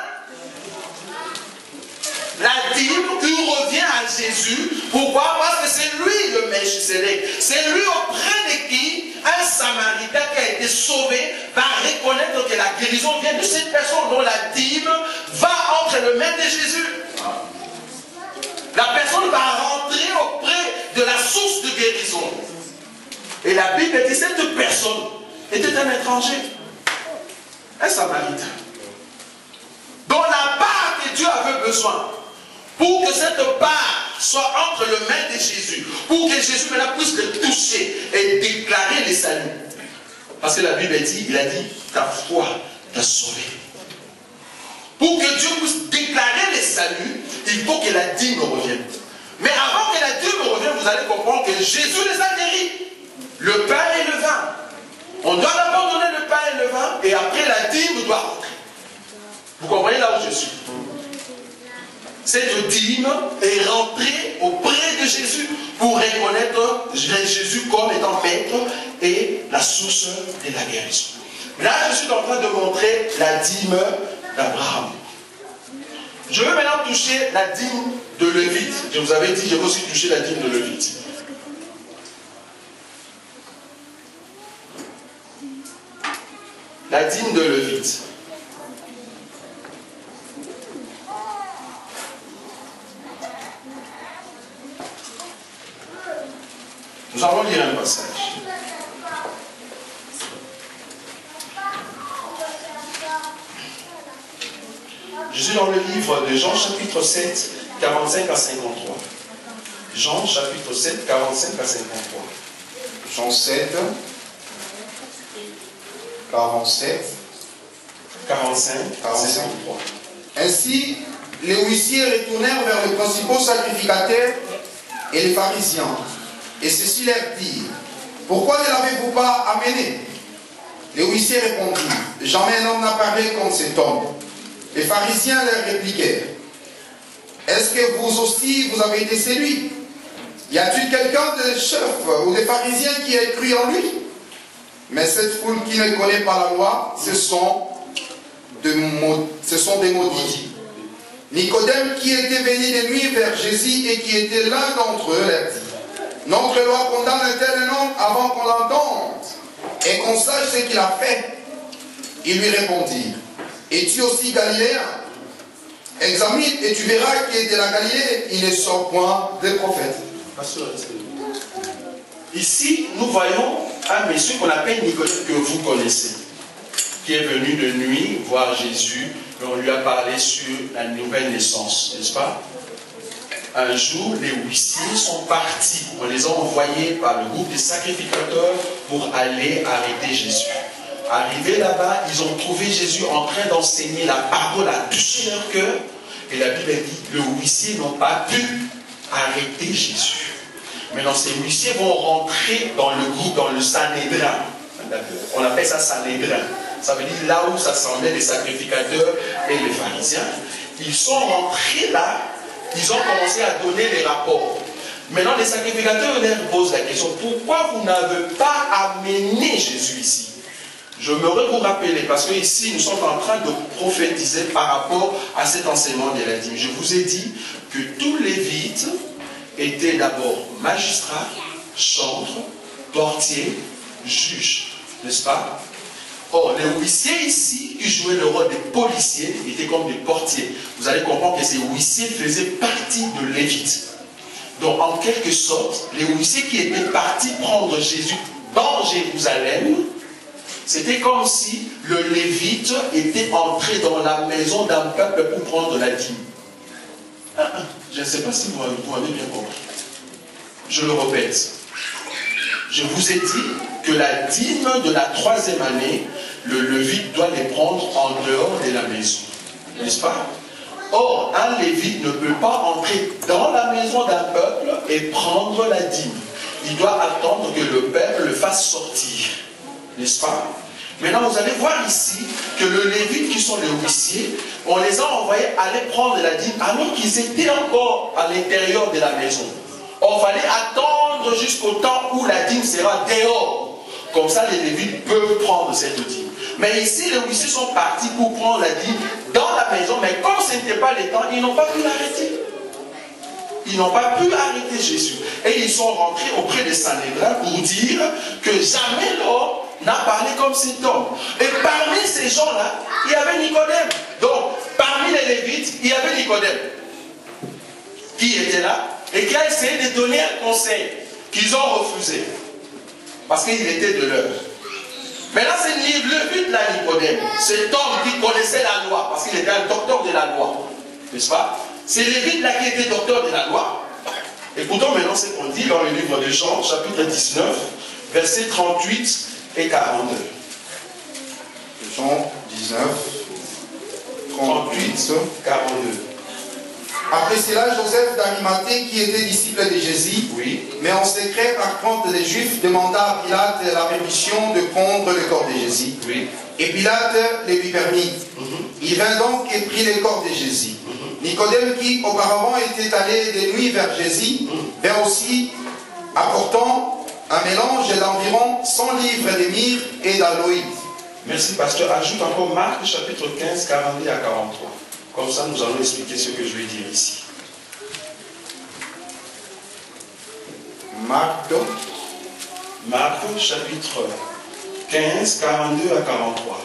La dîme qui revient à Jésus. Pourquoi? Parce que c'est lui le Melchisédek. C'est lui auprès de qui un Samaritain qui a été sauvé va reconnaître que la guérison vient de cette personne dont la dîme va entre les mains de Jésus. La personne va rentrer auprès de la source de guérison. Et la Bible dit que cette personne était un étranger, un Samaritain, dont la part que Dieu avait besoin pour que cette part soit entre les mains de Jésus, pour que Jésus maintenant puisse le toucher et déclarer le salut. Parce que la Bible dit, il a dit, ta foi t'a sauvé. Pour que Dieu puisse déclarer le salut, il faut que la dîme revienne. Mais avant que la dîme revienne, vous allez comprendre que Jésus les a guéris. Le pain et le vin. On doit d'abord donner le pain et le vin, et après la dîme doit rentrer. Vous comprenez là où je suis? Cette dîme est rentrée auprès de Jésus pour reconnaître Jésus comme étant maître et la source de la guérison. Là, je suis en train de montrer la dîme d'Abraham. Je veux maintenant toucher la dîme de Lévite. Je vous avais dit, je veux aussi toucher la dîme de Lévite. La dîme de Lévite. Nous allons lire un passage. Je suis dans le livre de Jean chapitre 7, 45 à 53. Jean chapitre 7, 45 à 53. Jean 7, 47, 45 à 53. Ainsi, les huissiers retournèrent vers les principaux sacrificateurs et les pharisiens. Et ceux-ci leur dirent, pourquoi ne l'avez-vous pas amené? Les huissiers répondirent, jamais un homme n'a parlé comme cet homme. Les pharisiens leur répliquèrent, est-ce que vous aussi vous avez été séduits? Y a-t-il quelqu'un des chefs ou des pharisiens qui a cru en lui? Mais cette foule qui ne connaît pas la loi, ce sont des maudits. Nicodème, qui était venu de nuit vers Jésus et qui était l'un d'entre eux, leur dit, notre loi condamne un tel homme avant qu'on l'entende et qu'on sache ce qu'il a fait. Ils lui répondirent, es-tu aussi galiléen? Examine et tu verras que de la Galilée, il ne sort point de prophète. Ici, nous voyons un monsieur qu'on appelle Nicodème, que vous connaissez, qui est venu de nuit voir Jésus, et on lui a parlé sur la nouvelle naissance, n'est-ce pas? Un jour, les huissiers sont partis, on les a envoyés par le groupe des sacrificateurs pour aller arrêter Jésus. Arrivés là-bas, ils ont trouvé Jésus en train d'enseigner la parole à toucher leur cœur, et la Bible dit, les huissiers n'ont pas pu arrêter Jésus. Maintenant, ces huissiers vont rentrer dans le groupe, dans le Sanhédrin. On appelle ça Sanhédrin. Ça veut dire là où s'assemblaient les sacrificateurs et les pharisiens. Ils sont rentrés là, ils ont commencé à donner les rapports. Maintenant, les sacrificateurs leur posent la question, pourquoi vous n'avez pas amené Jésus ici? Je me vous rappeler, parce que ici, nous sommes en train de prophétiser par rapport à cet enseignement de la dîme. Je vous ai dit que tous les Lévites étaient d'abord magistrats, chantres, portiers, juges, n'est-ce pas? Or, les huissiers ici, qui jouaient le rôle des policiers, étaient comme des portiers. Vous allez comprendre que ces huissiers faisaient partie de Lévites. Donc, en quelque sorte, les huissiers qui étaient partis prendre Jésus dans Jérusalem, c'était comme si le Lévite était entré dans la maison d'un peuple pour prendre la dîme. Je ne sais pas si vous avez bien compris. Je le répète. Je vous ai dit que la dîme de la 3e année, le Lévite doit les prendre en dehors de la maison. N'est-ce pas? Or, un Lévite ne peut pas entrer dans la maison d'un peuple et prendre la dîme. Il doit attendre que le peuple le fasse sortir. N'est-ce pas? Maintenant, vous allez voir ici que le Lévite, qui sont les huissiers, on les a envoyés aller prendre la dîme alors qu'ils étaient encore à l'intérieur de la maison. On fallait attendre jusqu'au temps où la dîme sera dehors. Comme ça, les Lévites peuvent prendre cette dîme. Mais ici, les huissiers sont partis pour prendre la dîme dans la maison, mais comme ce n'était pas le temps, ils n'ont pas pu l'arrêter. Ils n'ont pas pu arrêter Jésus. Et ils sont rentrés auprès des Sanhédrins pour dire que jamais l'homme n'a parlé comme cet homme. Et parmi ces gens-là, il y avait Nicodème. Donc, parmi les Lévites, il y avait Nicodème qui était là et qui a essayé de donner un conseil qu'ils ont refusé. Parce qu'il était de l'heure. Maintenant, c'est le but de la Nicodème. Cet homme qui connaissait la loi, parce qu'il était un docteur de la loi. N'est-ce pas? C'est Lévite là qui était docteur de la loi. Écoutons maintenant ce qu'on dit dans le livre de Jean, chapitre 19, versets 38 et 42. Jean 19, 38, 42. Après cela, Joseph d'Arimathée, qui était disciple de Jésus, Oui. mais en secret par crainte des Juifs, demanda à Pilate la permission de prendre le corps de Jésus. Oui. Et Pilate le lui permit. Il vint donc et prit le corps de Jésus. Nicodème, qui auparavant était allé de nuit vers Jésus, vint aussi apportant un mélange d'environ 100 livres de myrrhe et d'aloïs. Merci, pasteur. Ajoute encore Marc, chapitre 15, 42 à 43. Comme ça, nous allons expliquer ce que je vais dire ici. Marc, chapitre 15, 42 à 43.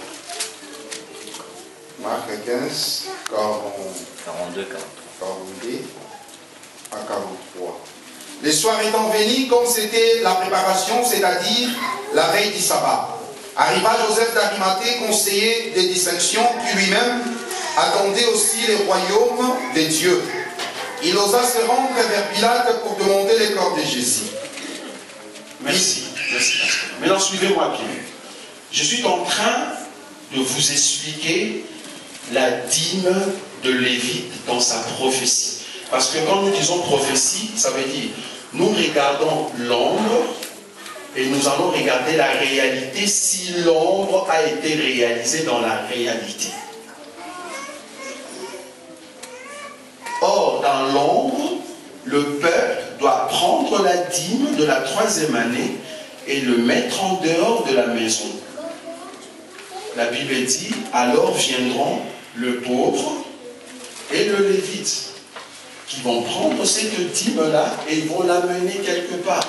Marc 15, 42, 42 à 43. Le soir étant venu, comme c'était la préparation, c'est-à-dire la veille du sabbat, arriva Joseph d'Arimathée, conseiller des distinctions, qui lui-même attendait aussi le royaume de Dieu. il osa se rendre vers Pilate pour demander les corps de Jésus. Merci. Merci. Maintenant, suivez-moi bien. Je suis en train de vous expliquer la dîme de Lévite dans sa prophétie. Parce que quand nous disons prophétie, ça veut dire nous regardons l'ombre et nous allons regarder la réalité si l'ombre a été réalisée dans la réalité. Or, dans l'ombre, le peuple doit prendre la dîme de la 3e année et le mettre en dehors de la maison. La Bible dit, alors viendront le pauvre et le lévite qui vont prendre cette dîme-là et ils vont l'amener quelque part.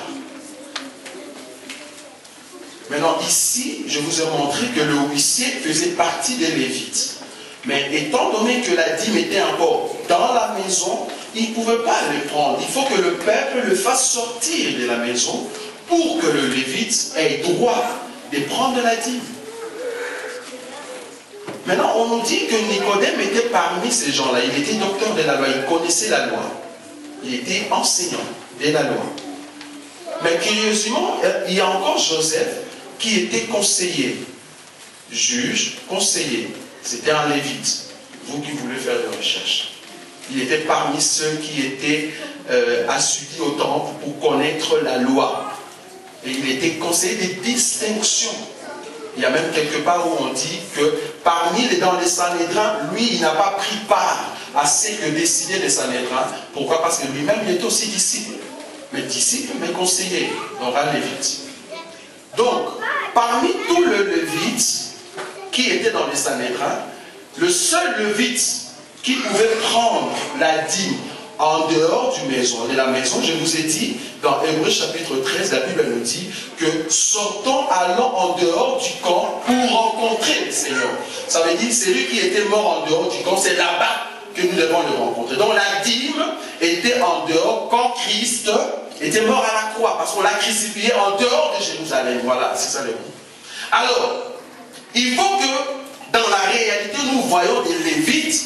Maintenant, ici, je vous ai montré que le huissier faisait partie des lévites. Mais étant donné que la dîme était encore dans la maison, il ne pouvait pas le prendre. Il faut que le peuple le fasse sortir de la maison pour que le lévite ait droit de prendre la dîme. Maintenant, on nous dit que Nicodème était parmi ces gens-là. Il était docteur de la loi, il connaissait la loi. Il était enseignant de la loi. Mais curieusement, il y a encore Joseph qui était conseiller, juge, conseiller. C'était un lévite, vous qui voulez faire des recherches. Il était parmi ceux qui étaient assidus au temple pour connaître la loi. Et il était conseiller des distinctions. Il y a même quelque part où on dit que parmi les dans les Sanhédrins, lui, il n'a pas pris part à ce que décidaient les Sanhédrins. Pourquoi? Parce que lui-même, il était aussi disciple. Mais disciple, mais conseiller, donc un lévite. Donc, parmi tous les lévites qui étaient dans les Sanhédrins, le seul lévite qui pouvait prendre la dîme en dehors de la maison, je vous ai dit, dans Hébreux chapitre 13, la Bible nous dit que sortons, allons en dehors du camp pour rencontrer le Seigneur. Ça veut dire, celui qui était mort en dehors du camp, c'est là-bas que nous devons le rencontrer. Donc la dîme était en dehors quand Christ était mort à la croix, parce qu'on l'a crucifié en dehors de Jérusalem. Voilà, c'est ça le mot. Alors, il faut que dans la réalité, nous voyons des lévites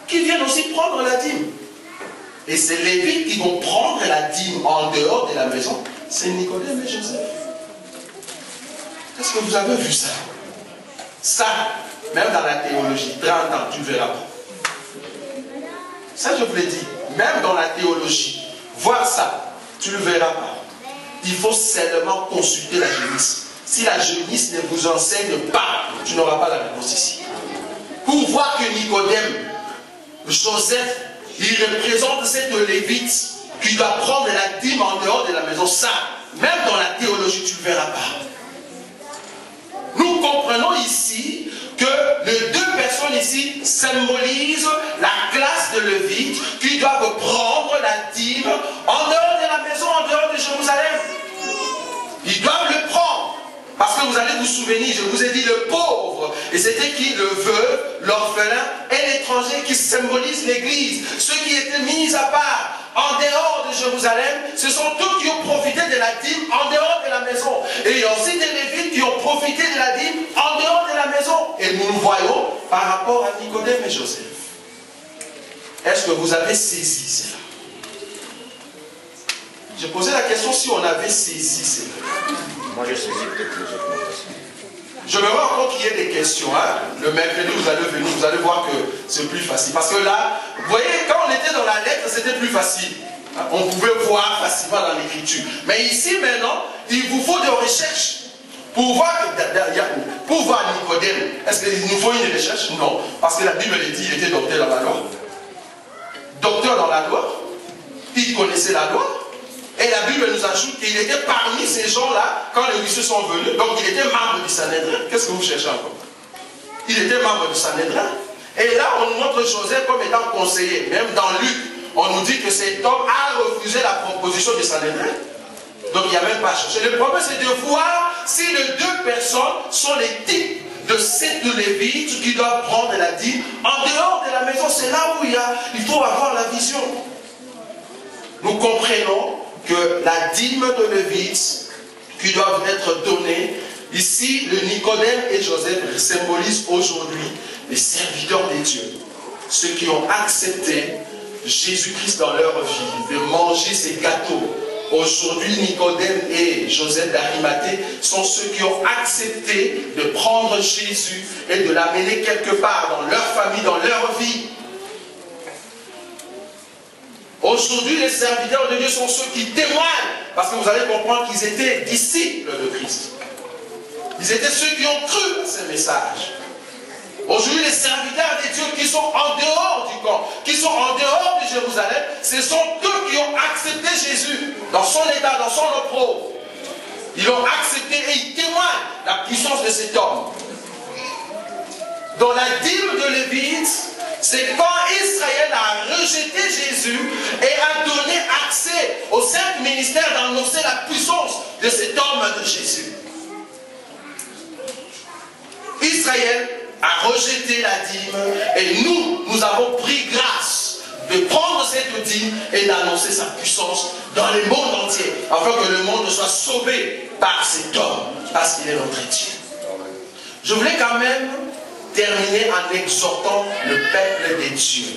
qui viennent aussi prendre la dîme. Et ces lévites qui vont prendre la dîme en dehors de la maison, c'est Nicodème et Joseph. Est-ce que vous avez vu ça? Ça, même dans la théologie, 30 ans, tu ne verras pas. Ça, je vous l'ai dit, même dans la théologie, voir ça, tu ne le verras pas. Il faut seulement consulter la jeunesse. Si la jeunesse ne vous enseigne pas, tu n'auras pas la réponse ici. Pour voir que Nicodème, Joseph, il représente cette lévite qui doit prendre la dîme en dehors de la maison. Ça, même dans la théologie, tu ne le verras pas. Nous comprenons ici que les deux personnes ici symbolisent la classe de lévites qui doivent prendre la dîme en dehors de la maison, en dehors de Jérusalem. Ils doivent le prendre. Parce que vous allez vous souvenir, je vous ai dit le pauvre, et c'était qui? Le veuve, l'orphelin et l'étranger qui symbolisent l'église. Ceux qui étaient mis à part en dehors de Jérusalem, ce sont tous qui ont profité de la dîme en dehors de la maison. Et il y a aussi des lévites qui ont profité de la dîme en dehors de la maison. Et nous le voyons par rapport à Nicodème et Joseph. Est-ce que vous avez saisi cela? J'ai posé la question si on avait saisi cela. Moi, je saisis peut-être les autres notations. Je me rends compte qu'il y a des questions. Hein? Le mercredi, vous allez venir, vous allez voir que c'est plus facile. Parce que là, vous voyez, quand on était dans la lettre, c'était plus facile. Hein? On pouvait voir facilement dans l'écriture. Mais ici, maintenant, il vous faut des recherches. Pour voir Nicodème, est-ce qu'il nous faut une recherche? Non. Parce que la Bible dit qu'il était docteur dans la loi. Docteur dans la loi. Il connaissait la loi. Et la Bible nous ajoute qu'il était parmi ces gens-là quand les huissiers sont venus. Donc il était membre du Sanhédrin. Qu'est-ce que vous cherchez encore? Il était membre du Sanhédrin. Et là, on nous montre Joseph comme étant conseiller. Même dans Luc, on nous dit que cet homme a refusé la proposition du Sanhédrin. Donc il n'y a même pas à chercher. Le problème, c'est de voir si les deux personnes sont les types de cette lévite qui doivent prendre la dîme en dehors de la maison. C'est là où il faut avoir la vision. Nous comprenons que la dîme de lévite qui doivent être donnée, ici, le Nicodème et Joseph symbolisent aujourd'hui les serviteurs de Dieu. Ceux qui ont accepté Jésus-Christ dans leur vie, de manger ces gâteaux. Aujourd'hui, Nicodème et Joseph d'Arimathée sont ceux qui ont accepté de prendre Jésus et de l'amener quelque part dans leur famille, dans leur vie. Aujourd'hui, les serviteurs de Dieu sont ceux qui témoignent, parce que vous allez comprendre qu'ils étaient disciples de Christ. Ils étaient ceux qui ont cru à ces messages. Aujourd'hui, les serviteurs de Dieu qui sont en dehors du camp, qui sont en dehors de Jérusalem, ce sont eux qui ont accepté Jésus dans son état, dans son opprobre. Ils l'ont accepté et ils témoignent la puissance de cet homme. Dans la dîme de Lévite, c'est quand Israël a rejeté Jésus et a donné accès au saint ministère d'annoncer la puissance de cet homme de Jésus. Israël a rejeté la dîme et nous avons pris grâce de prendre cette dîme et d'annoncer sa puissance dans le monde entier, afin que le monde soit sauvé par cet homme, parce qu'il est notre Dieu. Je voulais quand même terminer en exhortant le peuple des dieux.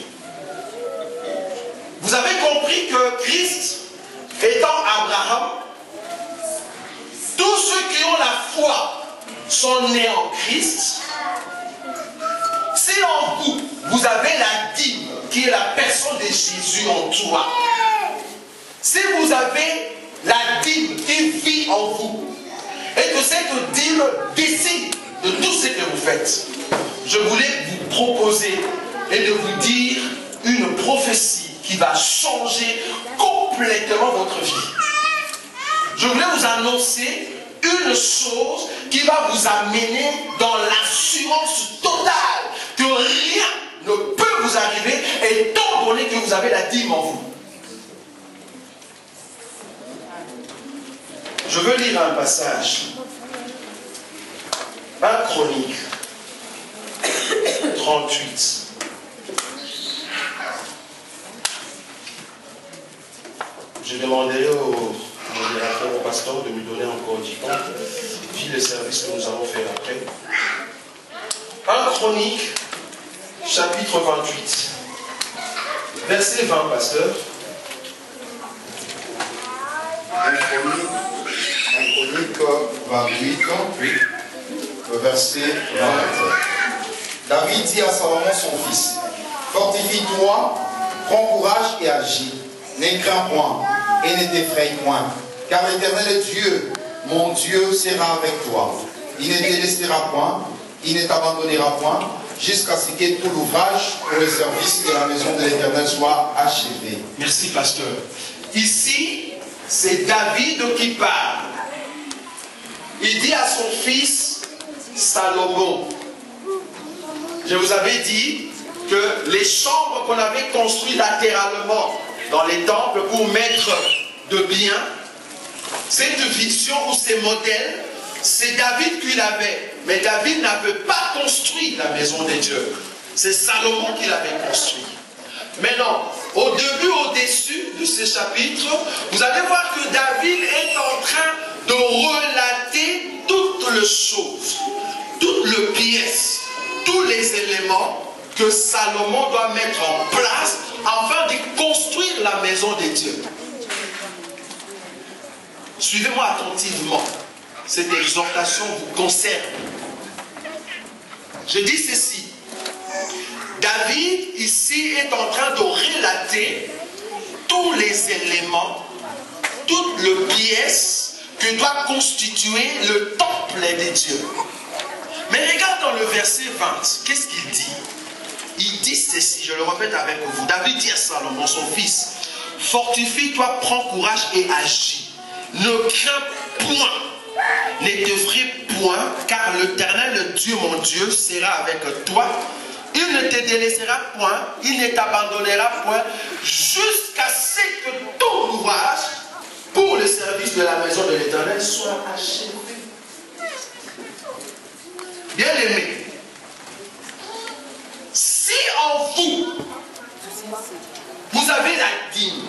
Vous avez compris que Christ, étant Abraham, tous ceux qui ont la foi sont nés en Christ. Si en vous, vous avez la dîme qui est la personne de Jésus en toi, si vous avez la dîme qui vit en vous, et que cette dîme décide de tout ce que vous faites, je voulais vous proposer et de vous dire une prophétie qui va changer complètement votre vie. Je voulais vous annoncer une chose qui va vous amener dans l'assurance totale que rien ne peut vous arriver étant donné que vous avez la dîme en vous. Je veux lire un passage. 1 Chronique 38. Je demanderai au modérateur, au pasteur de me donner encore du temps, vu le service que nous allons faire après. 1 Chronique, chapitre 28. Verset 20, pasteur. 1 Chronique 28, Oui. verset 20. David dit à Salomon son fils, fortifie-toi, prends courage et agis, ne crains point et ne t'effraie point, car l'Éternel Dieu, mon Dieu, sera avec toi. Il ne te laissera point, il ne t'abandonnera point, jusqu'à ce que tout l'ouvrage pour le service de la maison de l'Éternel soit achevé. Merci, pasteur. Ici, c'est David qui parle. Il dit à son fils Salomon, je vous avais dit que les chambres qu'on avait construites latéralement dans les temples pour mettre de biens, cette vision ou ces modèles, c'est David qui l'avait. Mais David n'avait pas construit la maison de Dieu. C'est Salomon qui l'avait construit. Maintenant, au début, au-dessus de ce chapitre, vous allez voir que David est en train de relater toutes les choses, toutes les pièces, tous les éléments que Salomon doit mettre en place afin de construire la maison de Dieu. Suivez-moi attentivement. Cette exhortation vous concerne. Je dis ceci. David, ici, est en train de relater tous les éléments, toutes les pièces que doit constituer le temple de Dieu. Mais regarde dans le verset 20, qu'est-ce qu'il dit? Il dit ceci, je le répète avec vous. David dit à Salomon, son fils, fortifie-toi, prends courage et agis. Ne crains point, ne t'effraie point, car l'Éternel, Dieu mon Dieu, sera avec toi. Il ne te délaissera point, il ne t'abandonnera point, jusqu'à ce que tout l'ouvrage pour le service de la maison de l'Éternel soit achevé. Bien-aimés, si en vous, vous avez la dîme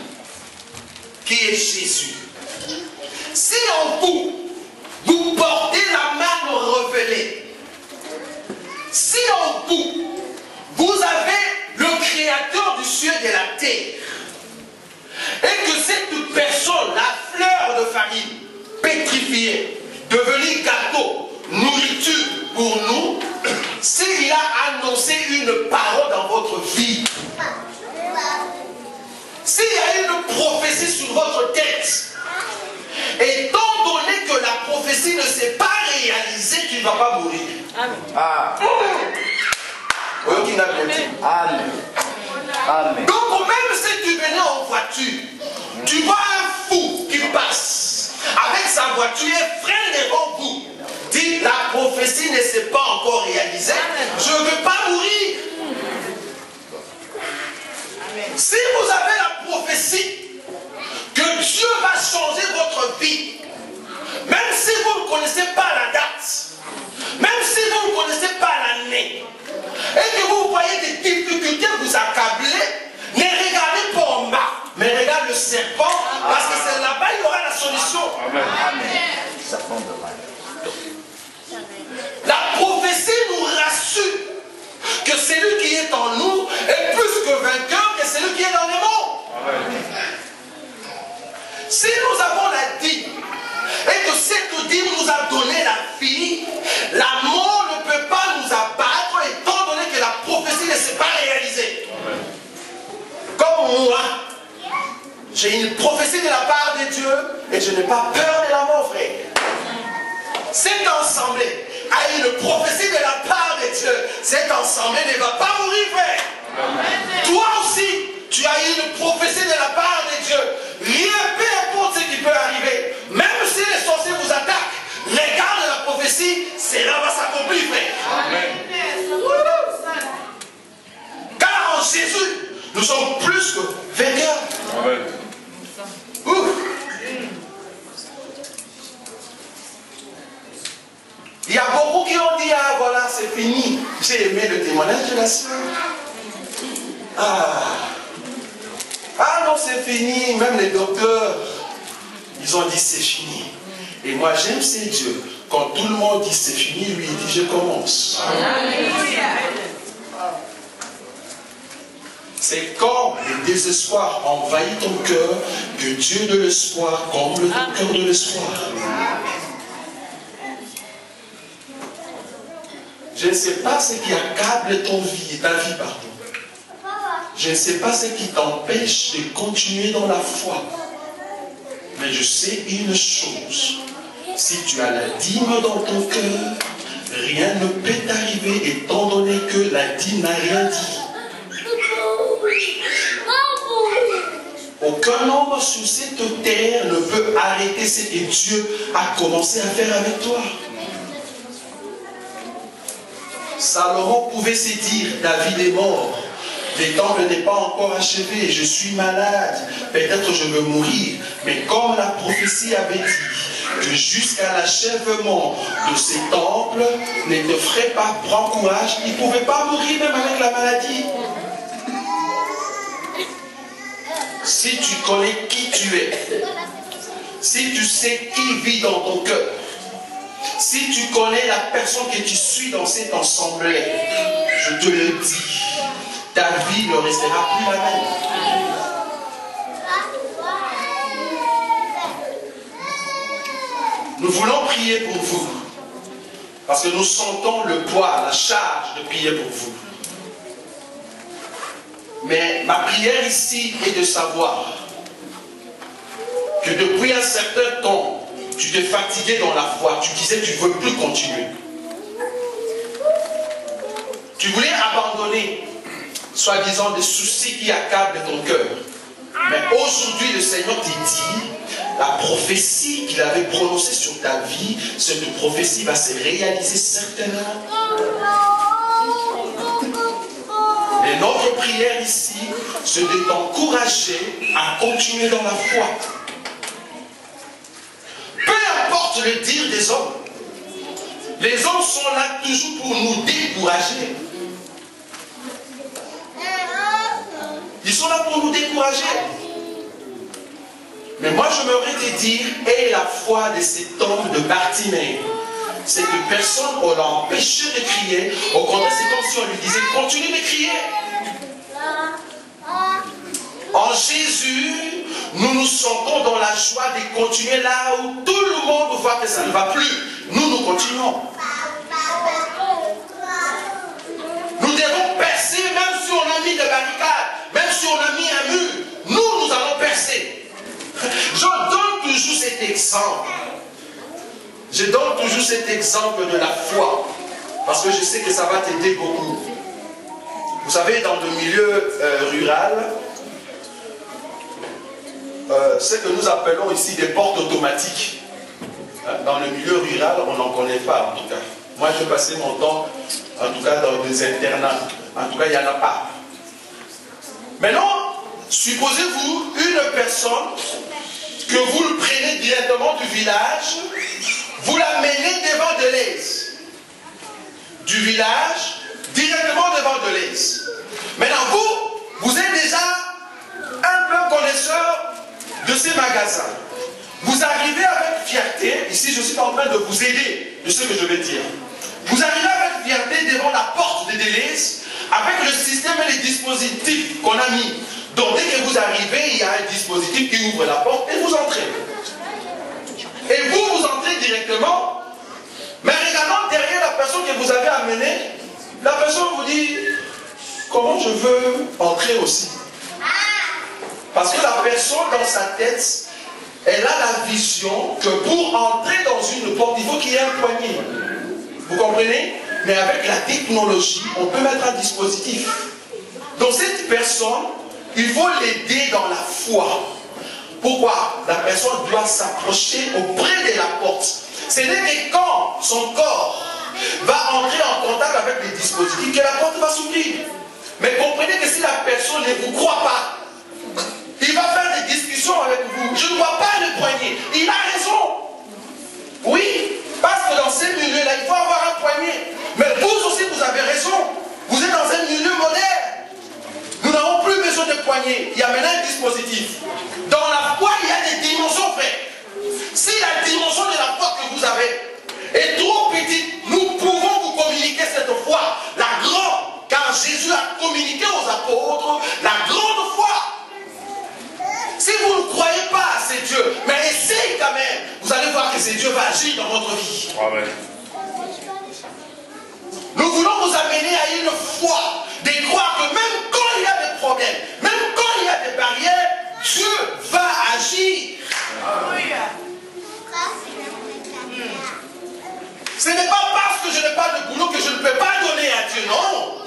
qui est Jésus, si en vous, vous portez la main révélée, si en vous, vous avez le Créateur du ciel et que la terre. Et que cette personne, la fleur de farine, pétrifiée, devenue gâteau, nourriture pour nous, s'il a annoncé une parole dans votre vie, s'il y a une prophétie sur votre tête, étant donné que la prophétie ne s'est pas réalisée, tu ne vas pas mourir. Amen. Ah. Amen. Amen. Donc même si tu venais en voiture, tu vois un fou qui passe avec sa voiture et freine devant vous. Dit, la prophétie ne s'est pas encore réalisée, je ne veux pas mourir. Si vous avez la prophétie que Dieu va changer votre vie, même si vous ne connaissez pas la date, même si vous ne connaissez pas l'année, et que vous voyez des difficultés vous accabler, ne regardez pas en bas, mais regardez le serpent, parce que c'est là-bas il y aura la solution. Amen. Amen. Serpent de mal. La prophétie nous rassure que celui qui est en nous est plus que vainqueur que celui qui est dans le monde. Amen. Si nous avons la dîme, et que cette dîme nous a donné la vie, la mort ne peut pas nous abattre, étant donné que la prophétie ne s'est pas réalisée. Amen. Comme moi, j'ai une prophétie de la part de Dieu, et je n'ai pas peur de la mort, frère. Cette assemblée a une prophétie de la part de Dieu. Cette assemblée ne va pas mourir, frère. Amen. Toi aussi, tu as une prophétie de la part de Dieu. Rien, peu importe ce qui peut arriver. Même si les sorciers vous attaquent, regarde la prophétie, cela va s'accomplir, frère. Amen. Car en Jésus, nous sommes plus que vainqueurs. Amen. Il y a beaucoup qui ont dit, ah voilà, c'est fini. J'ai aimé le témoignage de la sœur. Ah non, c'est fini. Même les docteurs, ils ont dit c'est fini. Et moi, j'aime ces dieux. Quand tout le monde dit c'est fini, lui, il dit je commence. C'est quand le désespoir envahit ton cœur que Dieu de l'espoir comble ton cœur de l'espoir. Je ne sais pas ce qui accable ta vie, pardon. Je ne sais pas ce qui t'empêche de continuer dans la foi. Mais je sais une chose. Si tu as la dîme dans ton cœur, rien ne peut t'arriver étant donné que la dîme n'a rien dit. Aucun homme sur cette terre ne peut arrêter ce que Dieu a commencé à faire avec toi. Salomon pouvait se dire, David est mort, le temple n'est pas encore achevé, je suis malade, peut-être je veux mourir. Mais comme la prophétie avait dit que jusqu'à l'achèvement de ces temples, ne te ferait pas prendre courage, il ne pouvait pas mourir même avec la maladie. Si tu connais qui tu es, si tu sais qui vit dans ton cœur, si tu connais la personne que tu suis dans cette assemblée, je te le dis, ta vie ne restera plus la même. Nous voulons prier pour vous, parce que nous sentons le poids, la charge de prier pour vous. Mais ma prière ici est de savoir que depuis un certain temps, tu t'es fatigué dans la foi, tu disais que tu ne veux plus continuer. Tu voulais abandonner, soi-disant, des soucis qui accablent ton cœur. Mais aujourd'hui, le Seigneur te dit, la prophétie qu'il avait prononcée sur ta vie, cette prophétie va se réaliser certainement. Et notre prière ici, c'est de t'encourager à continuer dans la foi. Peu importe le dire des hommes. Les hommes sont là toujours pour nous décourager. Ils sont là pour nous décourager. Mais moi, je m'aimerais te dire, aie la foi de cet homme de Bartimée. C'est que personne ne l'a empêché de crier. Au contraire, c'est comme si on lui disait, continue de crier. sûr, nous nous sentons dans la joie de continuer là où tout le monde voit que ça ne va plus. Nous continuons. Nous devons percer, même si on a mis des barricades, même si on a mis un mur, nous allons percer. Je donne toujours cet exemple. Je donne toujours cet exemple de la foi, parce que je sais que ça va t'aider beaucoup. Vous savez, dans le milieu rural, ce que nous appelons ici des portes automatiques. Dans le milieu rural, on n'en connaît pas en tout cas. Moi, je passais mon temps, en tout cas, dans des internats. En tout cas, il n'y en a pas. Maintenant, supposez-vous une personne que vous le prenez directement du village, vous l'amenez devant Deleuze. Du village, directement devant Deleuze. Maintenant, vous êtes déjà un peu connaisseur de ces magasins. Vous arrivez avec fierté, ici je suis en train de vous aider de ce que je vais dire. Vous arrivez avec fierté devant la porte de Deleuze, avec le système et les dispositifs qu'on a mis. Donc dès que vous arrivez, il y a un dispositif qui ouvre la porte et vous entrez. Et vous entrez directement, mais regardant derrière la personne que vous avez amenée, la personne vous dit, comment je veux entrer aussi? Parce que la personne dans sa tête, elle a la vision que pour entrer dans une porte, il faut qu'il y ait un poignet. Vous comprenez? Mais avec la technologie, on peut mettre un dispositif. Donc cette personne, il faut l'aider dans la foi. Pourquoi? La personne doit s'approcher auprès de la porte. Ce n'est que quand son corps va entrer en contact avec les dispositifs que la porte va s'ouvrir. Mais comprenez que si la personne ne vous croit pas, il va faire des discussions avec vous. Je ne vois pas le poignet. Il a raison. Oui, parce que dans ces milieux-là, il faut avoir un poignet. Mais vous aussi, vous avez raison. Vous êtes dans un milieu moderne. Nous n'avons plus besoin de poignet. Il y a maintenant un dispositif. Dans la foi, il y a des dimensions, frère. Si la dimension de la foi que vous avez est trop petite, nous pouvons vous communiquer cette foi. La grande, car Jésus a communiqué aux apôtres la grande foi. Si vous ne croyez pas à ces dieux, mais essayez quand même, vous allez voir que ces dieux vont agir dans votre vie. Amen. Nous voulons vous amener à une foi, de croire que même quand il y a des problèmes, même quand il y a des barrières, Dieu va agir. Ce n'est pas parce que je n'ai pas de boulot que je ne peux pas donner à Dieu, non.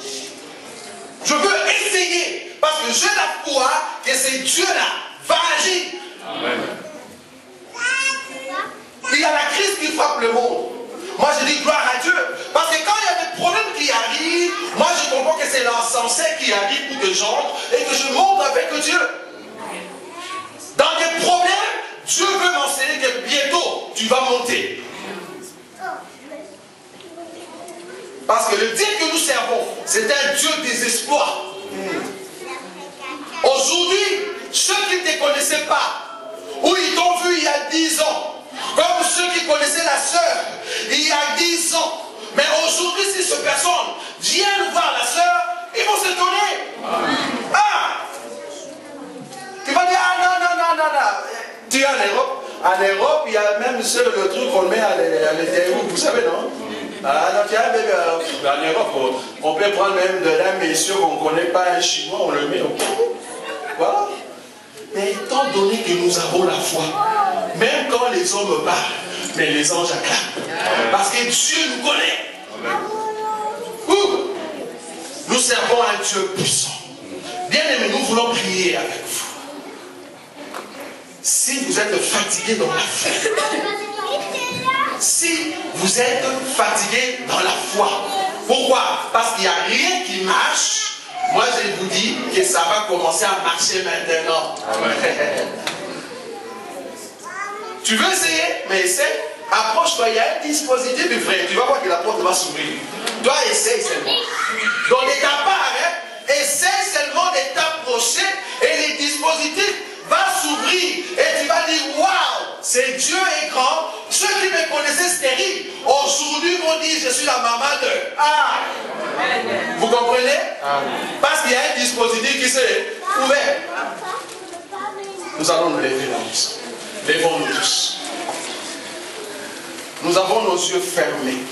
Je veux essayer, parce que j'ai la foi que ces dieux-là va agir. Amen. Il y a la crise qui frappe le monde. Moi je dis gloire à Dieu. Parce que quand il y a des problèmes qui arrivent, moi je comprends que c'est l'insensé qui arrive pour que j'entre et que je monte avec Dieu. Dans des problèmes, Dieu veut m'enseigner que bientôt tu vas monter. Parce que le Dieu que nous servons, c'est un Dieu des exploits. Aujourd'hui, ceux qui ne te connaissaient pas, ou ils t'ont vu il y a 10 ans, comme ceux qui connaissaient la sœur il y a 10 ans, mais aujourd'hui, si ces personnes viennent voir la sœur, ils vont s'étonner. Ah! Ils vont dire, ah non. Tu es en Europe. En Europe, il y a même le truc qu'on met à l'intérieur, vous savez, non? Ah non, tiens, en Europe, on peut prendre même de là, mais sûr qu'on ne connaît pas un chinois, on le met au pot. Voilà. Mais étant donné que nous avons la foi, même quand les hommes parlent, mais les anges acclament. Parce que Dieu nous connaît. Nous servons un Dieu puissant. Bien aimé, nous voulons prier avec vous. Si vous êtes fatigué dans la foi, si vous êtes fatigué dans la foi, pourquoi? Parce qu'il n'y a rien qui marche. Moi, je vous dis que ça va commencer à marcher maintenant. Tu veux essayer? Mais essaie. Approche-toi, il y a un dispositif, frère. Tu vas voir que la porte va s'ouvrir. Toi, essaye seulement. Donc, ne t'as pas arrête. Essaye seulement de t'approcher et le dispositif va s'ouvrir. Et tu vas dire, waouh, c'est Dieu est grand. Ceux qui me connaissaient stérile, aujourd'hui vont dire, je suis la maman de. Ah! Vous comprenez? Parce qu'il y a un dispositif qui s'est ouvert. Nous allons nous lever là ensemble. Levons-nous tous. Nous avons nos yeux fermés.